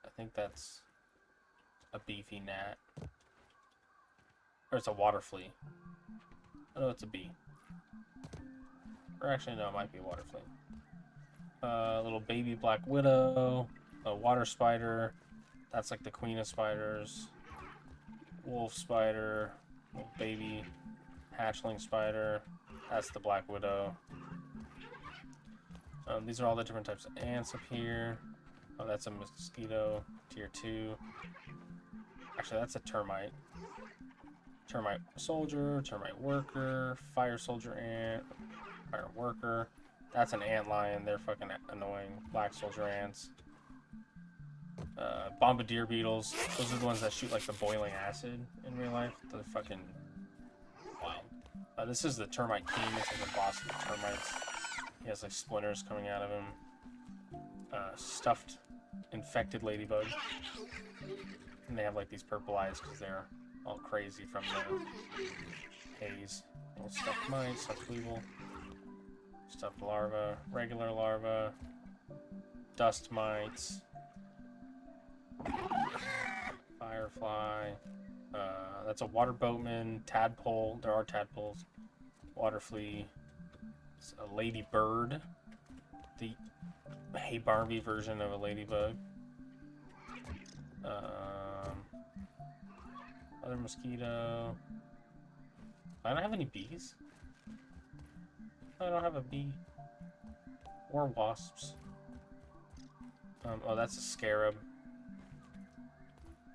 I think that's a beefy gnat. Or it's a water flea. Oh no, it's a bee. Or actually, no, it might be a water flea. Little baby black widow. A water spider. That's like the queen of spiders. Wolf spider. Little baby hatchling spider. That's the black widow. These are all the different types of ants up here. Oh, that's a mosquito. Tier 2. Actually, that's a termite. Termite soldier, termite worker, fire soldier ant, fire worker. That's an ant lion. They're fucking annoying. Black soldier ants. Bombardier beetles. Those are the ones that shoot like the boiling acid in real life. They're fucking wild. This is the termite king. This is the boss of the termites. He has like splinters coming out of him. Stuffed infected ladybug. And they have like these purple eyes because they're all crazy from the haze. Little stuffed mice, stuffed weevil, stuffed larva, regular larva, dust mites, firefly. That's a water boatman, tadpole. There are tadpoles. Water flea. It's a ladybird. The Hey Barbie version of a ladybug. Other mosquito. I don't have any bees. I don't have a bee. Or wasps. Oh, that's a scarab.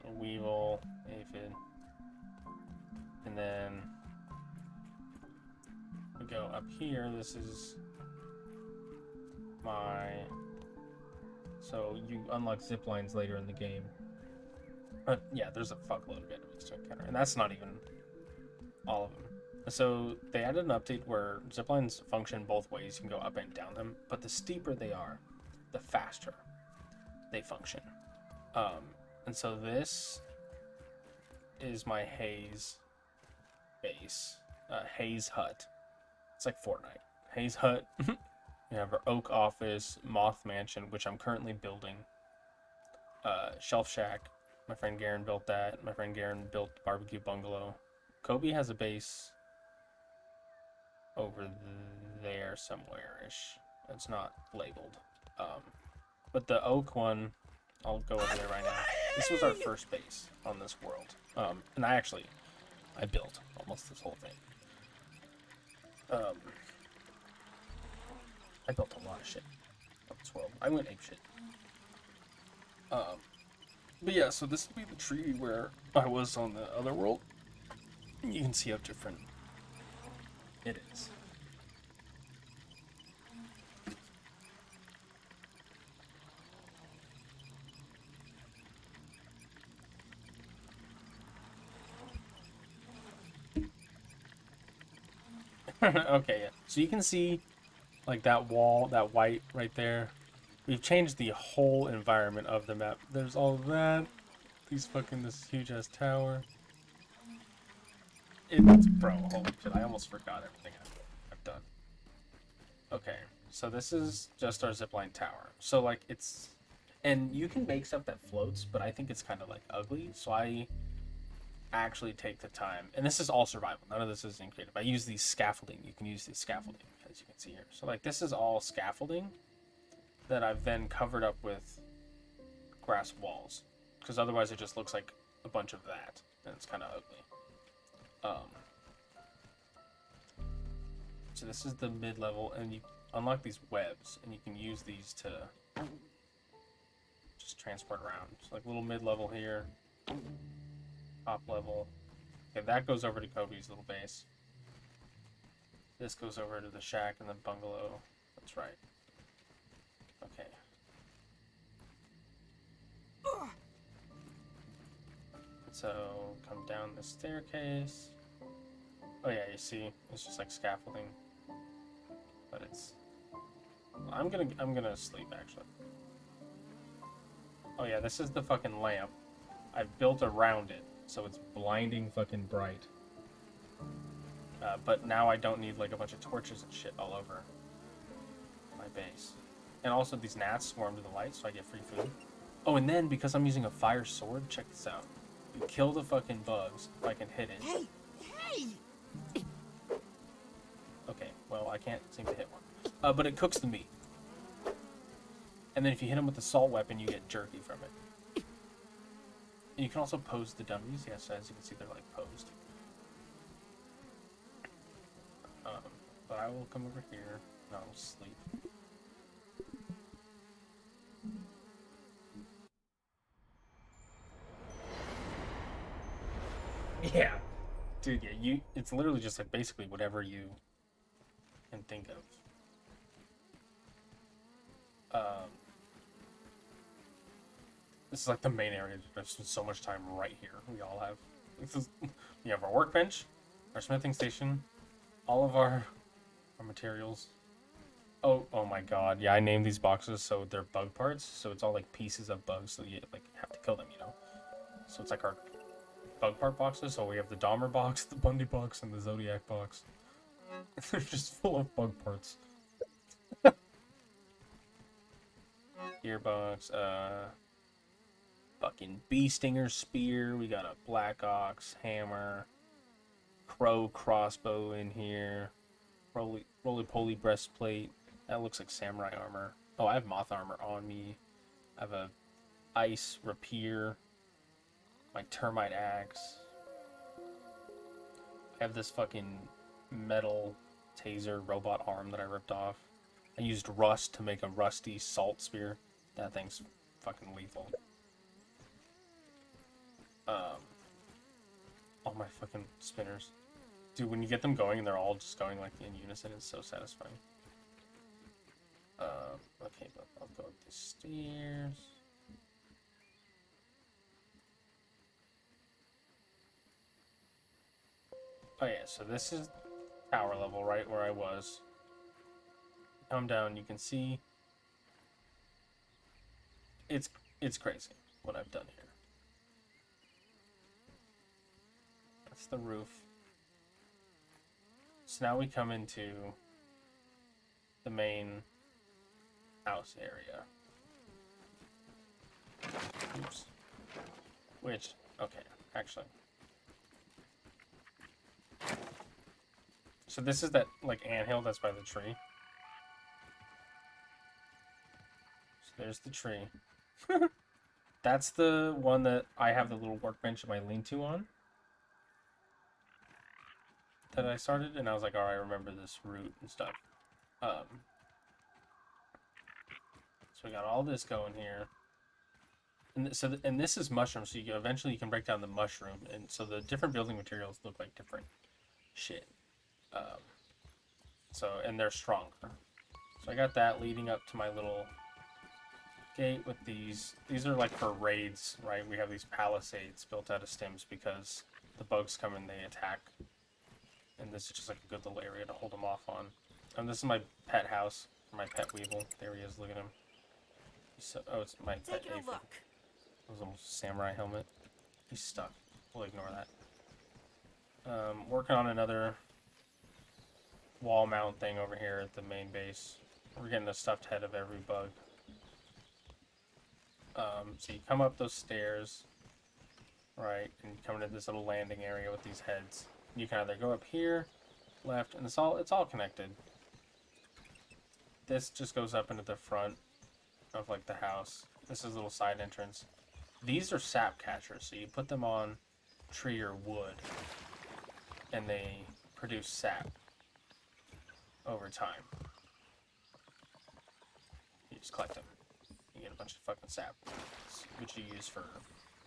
A weevil, aphid. And then we go up here. This is my... So you unlock zip lines later in the game. But yeah, there's a fuckload of enemies to encounter, and that's not even all of them. So they added an update where zip lines function both ways. You can go up and down them, but the steeper they are, the faster they function. And so this is my Haze base, Haze Hut. It's like Fortnite. Haze Hut. We have our Oak Office, Moth Mansion, which I'm currently building. Shelf Shack. My friend Garen built that. My friend Garen built Barbecue Bungalow. Kobe has a base over there somewhere-ish. It's not labeled. But the Oak one, I'll go over there right now. This was our first base on this world. And I built almost this whole thing. I built a lot of shit on this world. I went apeshit. But yeah, so this will be the tree where I was on the other world. You can see how different it is. Okay, yeah. So you can see, like, that wall, that white right there. We've changed the whole environment of the map. There's all that. This huge-ass tower. Bro, holy shit, I almost forgot everything I've done. Okay, so this is just our zipline tower. So, like, and you can make stuff that floats, but I think it's kind of, like, ugly, so I actually take the time. And this is all survival. None of this is in creative. I use these scaffolding. You can use these scaffolding, as you can see here. So, like, this is all scaffolding that I've then covered up with grass walls. Because otherwise it just looks like a bunch of that, and it's kind of ugly. So this is the mid-level, and you unlock these webs, and you can use these to just transport around. So like little mid-level here, top level. Okay, that goes over to Kobe's little base. This goes over to the shack and the bungalow. That's right. Okay. So come down the staircase. Oh yeah, you see, it's just like scaffolding, but it's. I'm gonna sleep actually. Oh yeah, this is the fucking lamp. I've built around it, so it's blinding fucking bright. But now I don't need like a bunch of torches and shit all over my base. And also these gnats swarm to the light, so I get free food. Oh, and then because I'm using a fire sword, check this out. You kill the fucking bugs if I can hit it. Hey! Okay, well, I can't seem to hit one. But it cooks the meat. And then if you hit them with the salt weapon, you get jerky from it. And you can also pose the dummies. Yes, as you can see, they're like posed. But I will come over here and I'll sleep. Yeah. Dude, yeah, it's literally just like basically whatever you can think of. This is like the main area. I've spent so much time right here. We all have. We have our workbench, our smithing station, all of our materials. Oh my god. Yeah, I named these boxes so they're bug parts. So it's all like pieces of bugs, so you like have to kill them, you know? So it's like our bug part boxes. So we have the Dahmer box, the Bundy box, and the Zodiac box. They're just full of bug parts. Gearbox, fucking bee stinger spear. We got a black ox hammer, crow crossbow in here, roly poly breastplate. That looks like samurai armor. Oh, I have moth armor on me. I have a ice rapier, my termite axe. I have this fucking metal taser robot arm that I ripped off. I used rust to make a rusty salt spear. That thing's fucking lethal. All my fucking spinners. Dude, when you get them going and they're all just going like in unison, it's so satisfying. Okay, but I'll go up the stairs. Oh yeah, so this is tower level, right where I was. Come down, you can see it's crazy what I've done here. That's the roof. So now we come into the main house area. Oops. Which, okay, actually. So this is that, like, anthill that's by the tree. So there's the tree. That's the one that I have the little workbench in my lean-to on. That I started, and I was like, alright, I remember this route and stuff. So we got all this going here. And this is mushroom, so eventually you can break down the mushroom, and so the different building materials look like different shit. And they're stronger. So I got that leading up to my little gate with these. These are like for raids, right? We have these palisades built out of stems because the bugs come and they attack And this is just like a good little area to hold them off on. And this is my pet house, my pet weevil. There he is, look at him. Oh, it's my pet Taking a aphid. look. His little samurai helmet. He's stuck. We'll ignore that. Working on another wall mount thing over here at the main base. We're getting the stuffed head of every bug. So you come up those stairs, right, and you come into this little landing area with these heads. You can either go up here, left, and it's all connected. This just goes up into the front of like the house. This is a little side entrance. These are sap catchers, so you put them on tree or wood, and they produce sap over time. You just collect them. You get a bunch of fucking sap, which you use for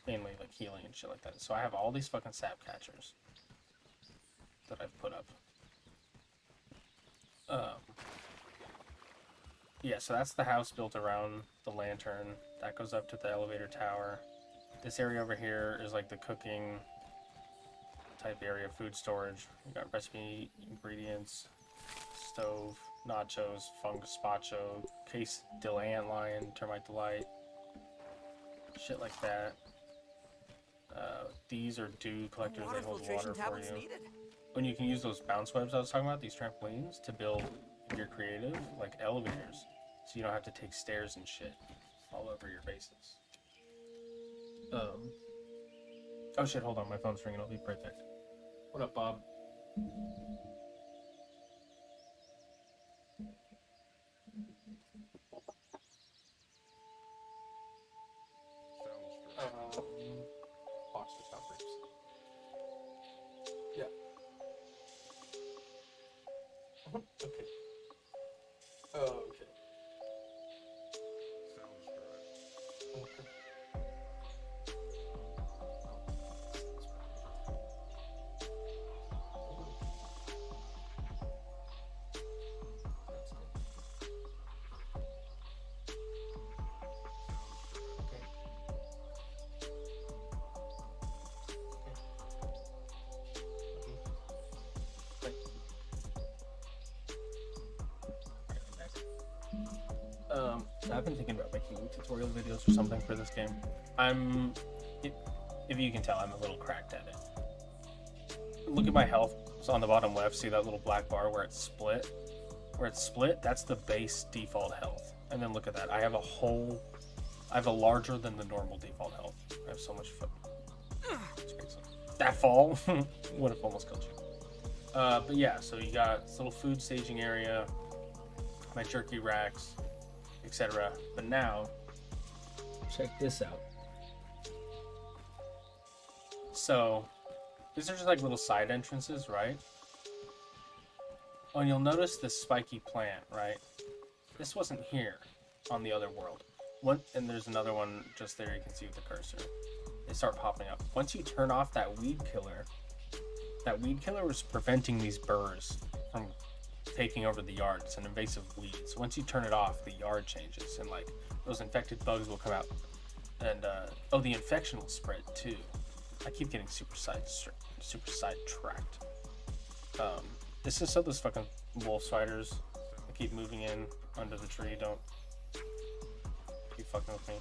mainly like healing and shit like that. So I have all these fucking sap catchers that I've put up. Yeah, so that's the house built around the lantern. That goes up to the elevator tower. This area over here is like the cooking type area, food storage. We got recipe, ingredients, stove, nachos, fungus spacho, case delant lion, termite delight, shit like that. These are dew collectors that hold water for you. Needed. When you can use those bounce webs I was talking about, these trampolines, to build, if you're creative, like elevators. So you don't have to take stairs and shit all over your bases. Oh shit, hold on, my phone's ringing, I'll be right back. What up, Bob? Fox's outbreaks. Yeah. Okay. Oh, okay. Sounds correct. Okay. I've been thinking about making tutorial videos or something for this game. If you can tell, I'm a little cracked at it. Look at my health. It's on the bottom left. See that little black bar where it's split? Where it's split, that's the base default health. And then look at that. I have a larger than the normal default health. I have so much foot. That fall would have almost killed you. But yeah, so you got this little food staging area, my jerky racks, etc. But now, check this out. So, these are just like little side entrances, right? Oh, and you'll notice this spiky plant, right? This wasn't here on the other world. And there's another one just there, you can see with the cursor. They start popping up. Once you turn off that weed killer was preventing these burrs from taking over the yard. It's an invasive weed. So once you turn it off, the yard changes, and like those infected bugs will come out. And the infection will spread too. I keep getting super sidetracked. This is so those fucking wolf spiders that keep moving in under the tree don't keep fucking with me.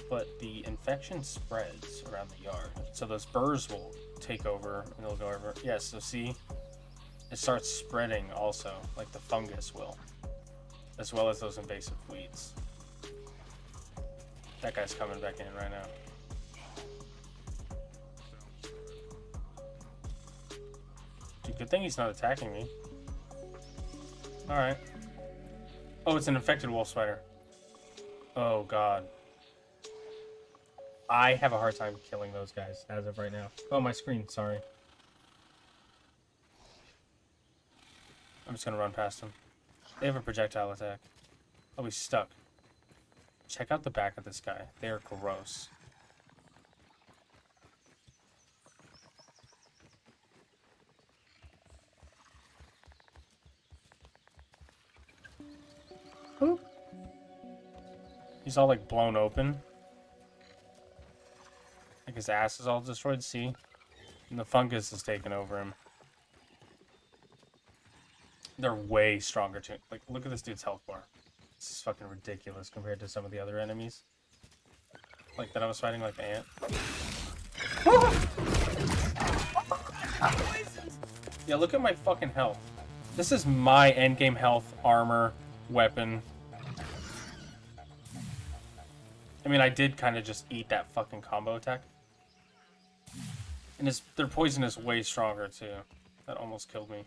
But the infection spreads around the yard. So those burrs will take over and they'll go over. Yeah, so see, it starts spreading also, like the fungus will, as well as those invasive weeds. That guy's coming back in right now. Dude, good thing he's not attacking me. Alright. Oh, it's an infected wolf spider. Oh, God. I have a hard time killing those guys as of right now. Oh, my screen, sorry. I'm just gonna run past them. They have a projectile attack. Oh, he's stuck. Check out the back of this guy. They are gross. Ooh. He's all like blown open. Like his ass is all destroyed, see? And the fungus is taking over him. They're way stronger too. Like, look at this dude's health bar. This is fucking ridiculous compared to some of the other enemies. Like that I was fighting like the ant. Yeah, look at my fucking health. This is my endgame health, armor, weapon. I mean, I did kind of just eat that fucking combo attack. And their poison is way stronger too. That almost killed me.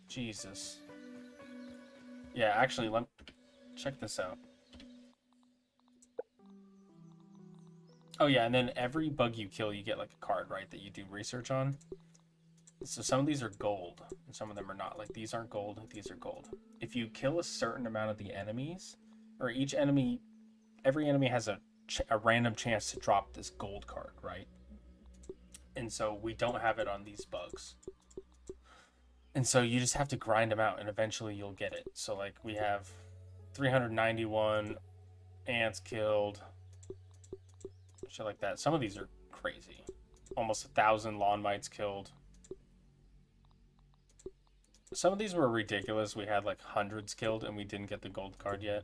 Jesus. Yeah, actually, check this out. Oh yeah, and then every bug you kill, you get like a card, right, that you do research on. So some of these are gold, and some of them are not. Like, these aren't gold, these are gold. If you kill a certain amount of the enemies, or every enemy has a random chance to drop this gold card, right? And so we don't have it on these bugs. And so you just have to grind them out, and eventually you'll get it. So, like, we have 391 ants killed. Shit like that. Some of these are crazy. Almost 1,000 lawn mites killed. Some of these were ridiculous. We had, like, hundreds killed, and we didn't get the gold card yet.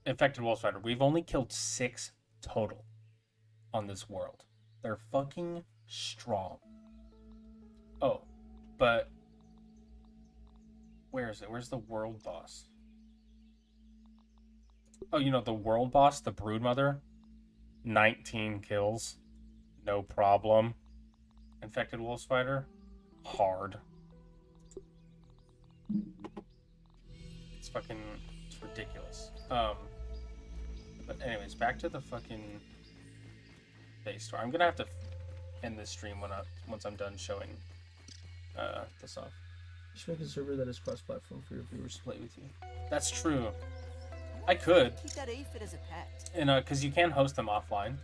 Infected wolf spider. We've only killed 6 total on this world. They're fucking strong. Oh, but where is it? Where's the world boss? Oh, you know, the world boss, the broodmother, 19 kills, no problem. Infected wolf spider, hard. It's ridiculous. But anyways, back to the fucking base store. I'm gonna have to end this stream once I'm done showing this off. You should make a server that is cross-platform for your viewers to play with you. That's true. I could. Keep that aphid as a pet. And because you can host them offline.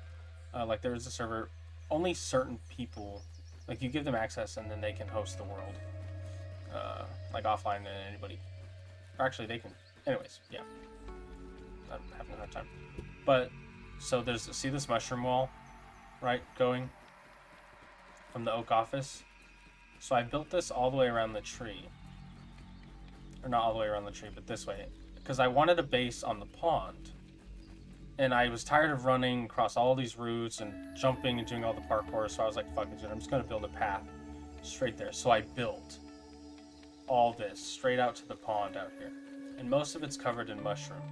Like there is a server, only certain people, like you give them access and then they can host the world. Like offline, and anybody. Or actually, they can. Anyways, yeah. I'm having a hard time. But so see this mushroom wall, right? Going from the oak office. So I built this all the way around the tree. Or not all the way around the tree, but this way. Because I wanted a base on the pond. And I was tired of running across all these routes and jumping and doing all the parkour. So I was like, fuck it, I'm just going to build a path straight there. So I built all this straight out to the pond out here. And most of it's covered in mushroom.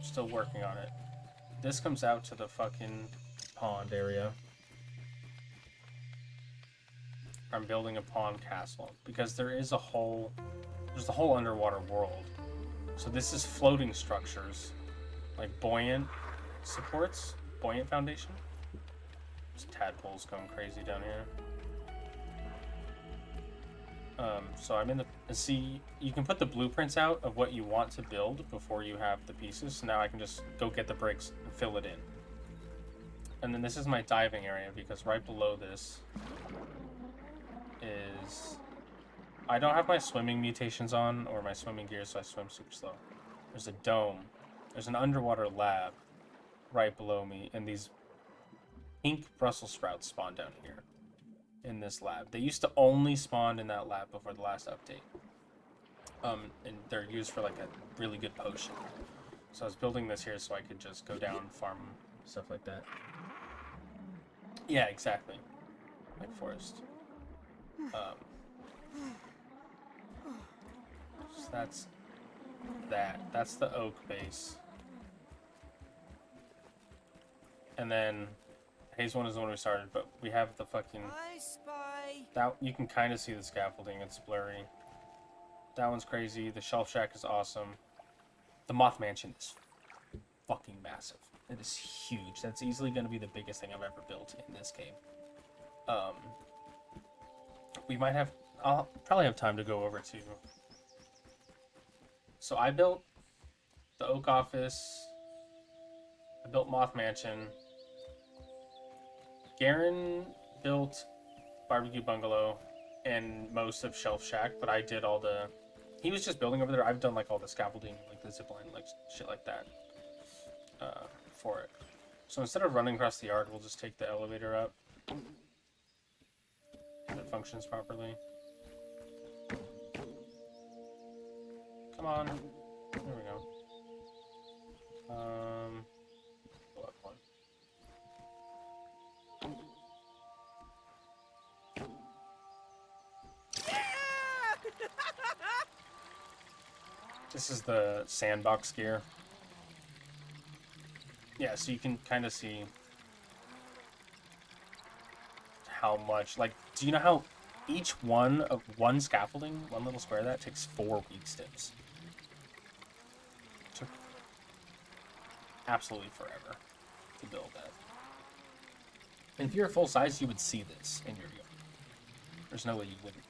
Still working on it. This comes out to the fucking pond area. I'm building a pond castle because there's a whole underwater world. So this is floating structures, like buoyant supports, buoyant foundation. There's tadpoles going crazy down here. So I'm in see, you can put the blueprints out of what you want to build before you have the pieces. So now I can just go get the bricks and fill it in. And then this is my diving area because right below this is, I don't have my swimming mutations on or my swimming gear, so I swim super slow. There's a dome. There's an underwater lab right below me, and these pink Brussels sprouts spawn down here in this lab. They used to only spawn in that lab before the last update. And they're used for like a really good potion. So I was building this here so I could just go down and farm stuff like that. Yeah, exactly. Like forest. So that's the oak base. And then Haze one is the one we started, but we have the fucking I spy. that you can kind of see the scaffolding, it's blurry. That one's crazy. The shelf shack is awesome. The moth mansion is fucking massive. It is huge. That's easily going to be the biggest thing I've ever built in this game. I'll probably have time to go over to. So I built the oak office. I built moth mansion. Garen built barbecue bungalow and most of shelf shack, but I did all the. He was just building over there. I've done like all the scaffolding, like the zipline, like shit like that. for it. So instead of running across the yard, we'll just take the elevator up. If it functions properly. Come on. There we go. Pull up one. This is the sandbox gear. Yeah, so you can kind of see how much, like, do you know how each one of one scaffolding, one little square, that takes 4 weak stimps? Took absolutely forever to build that. And if you're full size, you would see this in your yard. There's no way you wouldn't.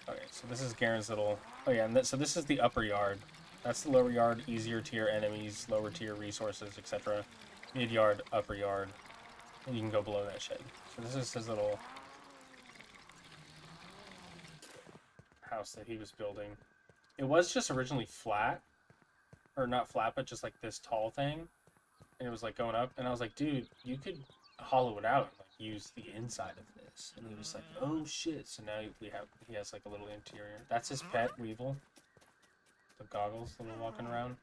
Okay, so this is Garen's little... Oh yeah, and so this is the upper yard. That's the lower yard, easier tier enemies, lower tier resources, etc. Mid yard, upper yard. And you can go below that shed. So this is his little house that he was building. It was just originally flat. Or not flat, but just like this tall thing. And it was like going up. And I was like, dude, you could hollow it out and like use the inside of this. And he was like, oh shit. So now he has like a little interior. That's his pet, Weevil. The goggles that are walking around.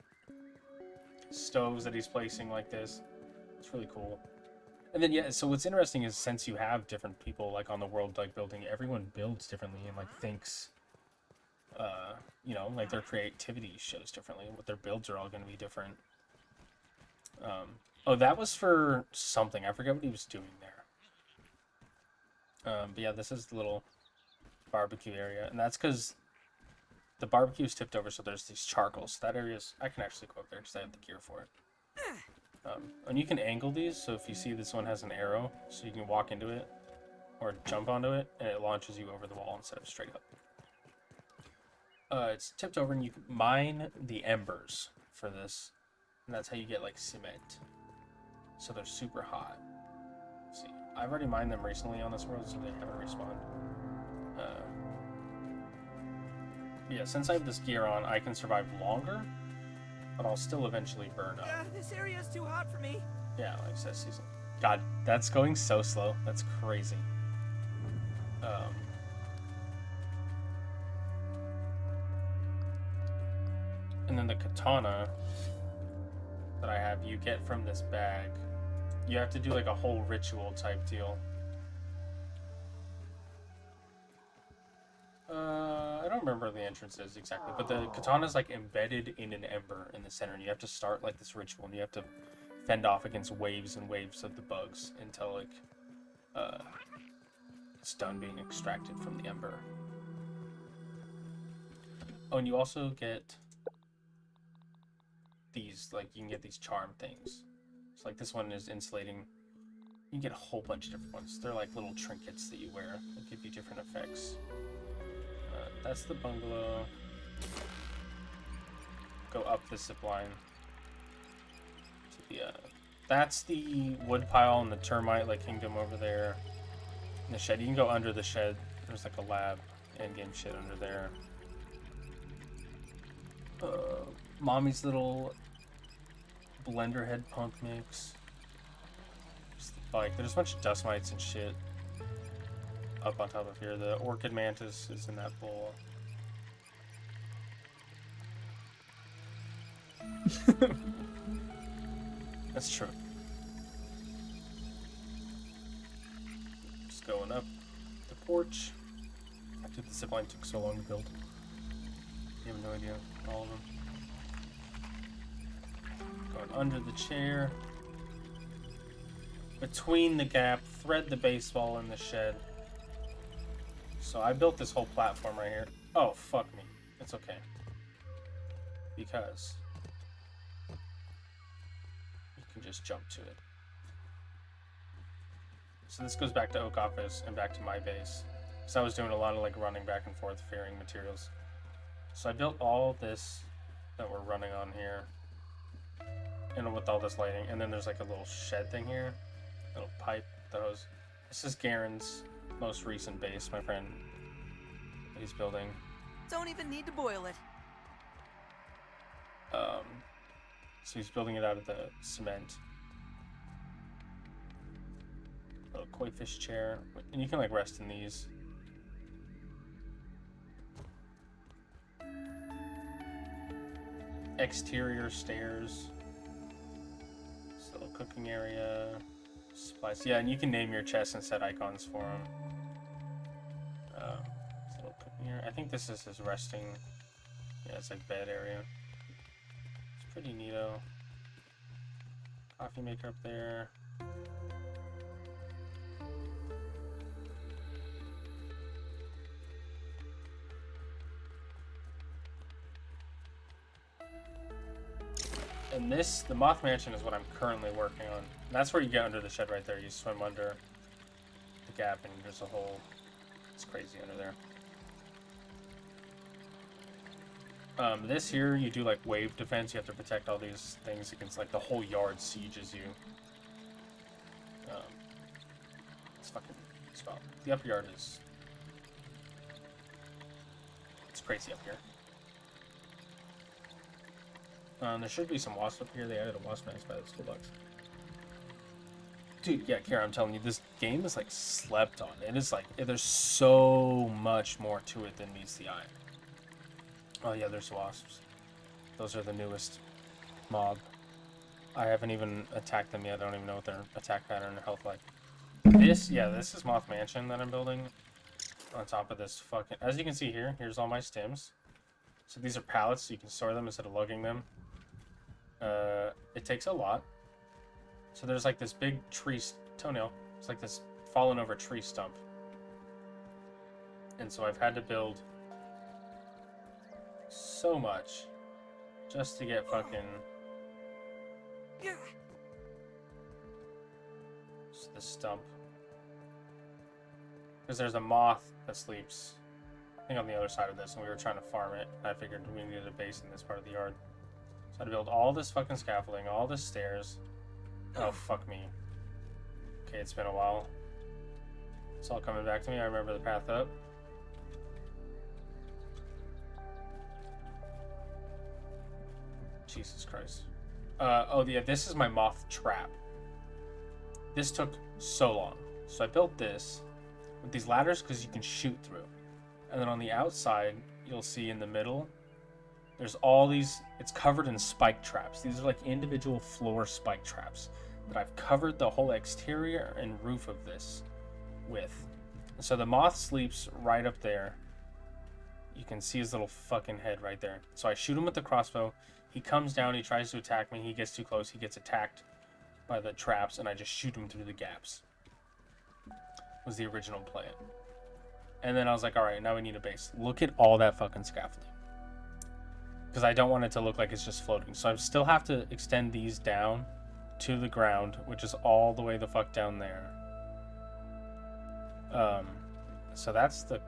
Stoves that he's placing like this. It's really cool. And then yeah, so what's interesting is since you have different people like on the world like building, everyone builds differently and like thinks you know, like their creativity shows differently. What their builds are all gonna be different. Oh, that was for something. I forget what he was doing there. But yeah, this is the little barbecue area, and that's because the barbecue is tipped over, so there's these charcoals. That area's... I can actually go up there because I have the gear for it. And you can angle these, so if you see this one has an arrow, so you can walk into it, or jump onto it, and it launches you over the wall instead of straight up. It's tipped over, and you can mine the embers for this, and that's how you get, like, cement. So they're super hot. Let's see, I've already mined them recently on this world, so they haven't respawned. Yeah, since I have this gear on, I can survive longer, but I'll still eventually burn up. This area is too hot for me. Yeah, like says season. God, that's going so slow. That's crazy. And then the katana that I have, you get from this bag. You have to do like a whole ritual type deal. I don't remember the entrance is exactly, but the katana is like embedded in an ember in the center, and you have to start like this ritual, and you have to fend off against waves and waves of the bugs until like it's done being extracted from the ember. Oh, and you also get these, like, you can get these charm things. So like this one is insulating. You can get a whole bunch of different ones. They're like little trinkets that you wear that give you different effects. That's the bungalow. Go up the zip line to the that's the wood pile and the termite like kingdom over there. In the shed, you can go under the shed. There's like a lab and game shit under there. Mommy's little blender head pump mix. Just the bike. There's a bunch of dust mites and shit up on top of here. The orchid mantis is in that bowl. That's true. Just going up the porch. Dude, the zipline took so long to build. You have no idea. All of them. Going under the chair. Between the gap. Thread the baseball in the shed. So I built this whole platform right here. Oh, fuck me. It's okay. Because you can just jump to it. So this goes back to Oak Office and back to my base. So I was doing a lot of like running back and forth, ferrying materials. So I built all this that we're running on here. And with all this lighting. And then there's like a little shed thing here. Little pipe, the hose. This is Garen's most recent base, my friend. He's building. Don't even need to boil it. So he's building it out of the cement. A koi fish chair, and you can like rest in these. Exterior stairs. This little cooking area. Supplies. Yeah, and you can name your chests and set icons for them. This little cooking area. I think this is his resting. Yeah, it's like bed area. It's pretty neato. Coffee maker up there. And this, the Moth Mansion, is what I'm currently working on. And that's where you get under the shed right there. You swim under the gap and there's a hole. It's crazy under there. This here, you do like wave defense. You have to protect all these things against like the whole yard sieges you. It's fucking spot. The upper yard is... It's crazy up here. There should be some wasps up here. They added a wasp nest by the toolbox. Dude, yeah, Kara, I'm telling you, this game is like slept on. It is like, there's so much more to it than meets the eye. Oh yeah, there's wasps. Those are the newest mob. I haven't even attacked them yet. I don't even know what their attack pattern or health like. This, yeah, this is Moth Mansion that I'm building on top of this fucking... As you can see here, here's all my stems. So these are pallets, so you can store them instead of lugging them. It takes a lot. So there's like this big tree toenail. It's like this fallen over tree stump. And so I've had to build so much just to get fucking... Just the stump. Because there's a moth that sleeps, I think, on the other side of this, and we were trying to farm it. I figured we needed a base in this part of the yard. So I had to build all this fucking scaffolding, all this stairs. Oh, fuck me. Okay, it's been a while. It's all coming back to me. I remember the path up. Jesus Christ. Oh, yeah, this is my moth trap. This took so long. So I built this with these ladders because you can shoot through. And then on the outside, you'll see in the middle, there's all these, it's covered in spike traps. These are like individual floor spike traps that I've covered the whole exterior and roof of this with. And so the moth sleeps right up there. You can see his little fucking head right there. So I shoot him with the crossbow. He comes down, he tries to attack me. He gets too close, he gets attacked by the traps, and I just shoot him through the gaps. Was the original plan. And then I was like, alright, now we need a base. Look at all that fucking scaffolding. Because I don't want it to look like it's just floating. So I still have to extend these down to the ground, which is all the way the fuck down there. So that's the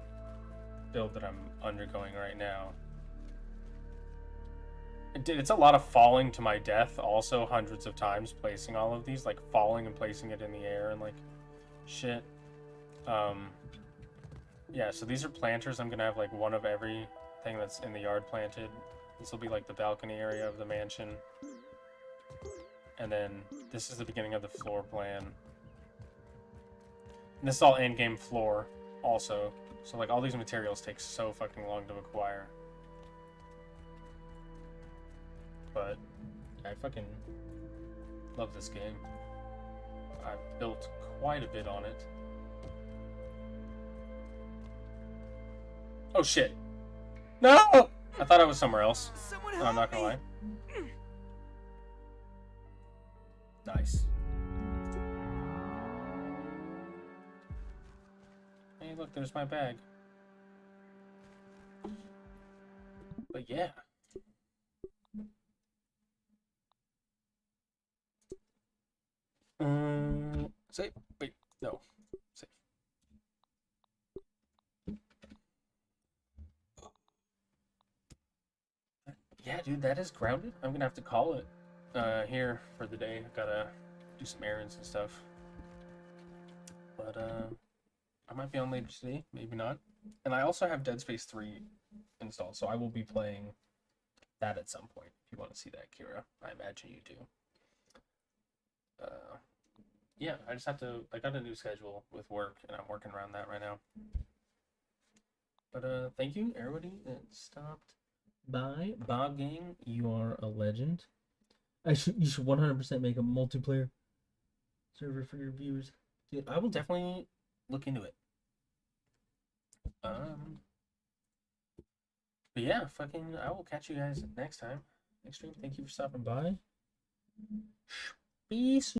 build that I'm undergoing right now. It's a lot of falling to my death, also hundreds of times placing all of these, like falling and placing it in the air and like shit. Yeah, so these are planters. I'm gonna have like one of everything that's in the yard planted. This will be like the balcony area of the mansion. And then this is the beginning of the floor plan. And this is all endgame floor also. So like all these materials take so fucking long to acquire. But I fucking love this game. I've built quite a bit on it. Oh shit. No! I thought I was somewhere else. No, I'm not gonna lie. Nice. Hey, look, there's my bag. But yeah. Save. Wait, no. Save. Yeah, dude, that is grounded. I'm gonna have to call it here for the day. I gotta do some errands and stuff. But I might be on later today, maybe not. And I also have Dead Space 3 installed, so I will be playing that at some point if you want to see that, Kira. I imagine you do. Yeah, I just have to. I got a new schedule with work, and I'm working around that right now. But thank you everybody that stopped by. Bob Gang, you are a legend. You should 100% make a multiplayer server for your viewers. Dude, I will definitely look into it. But yeah, fucking, I will catch you guys next time. Next stream. Thank you for stopping by. Peace.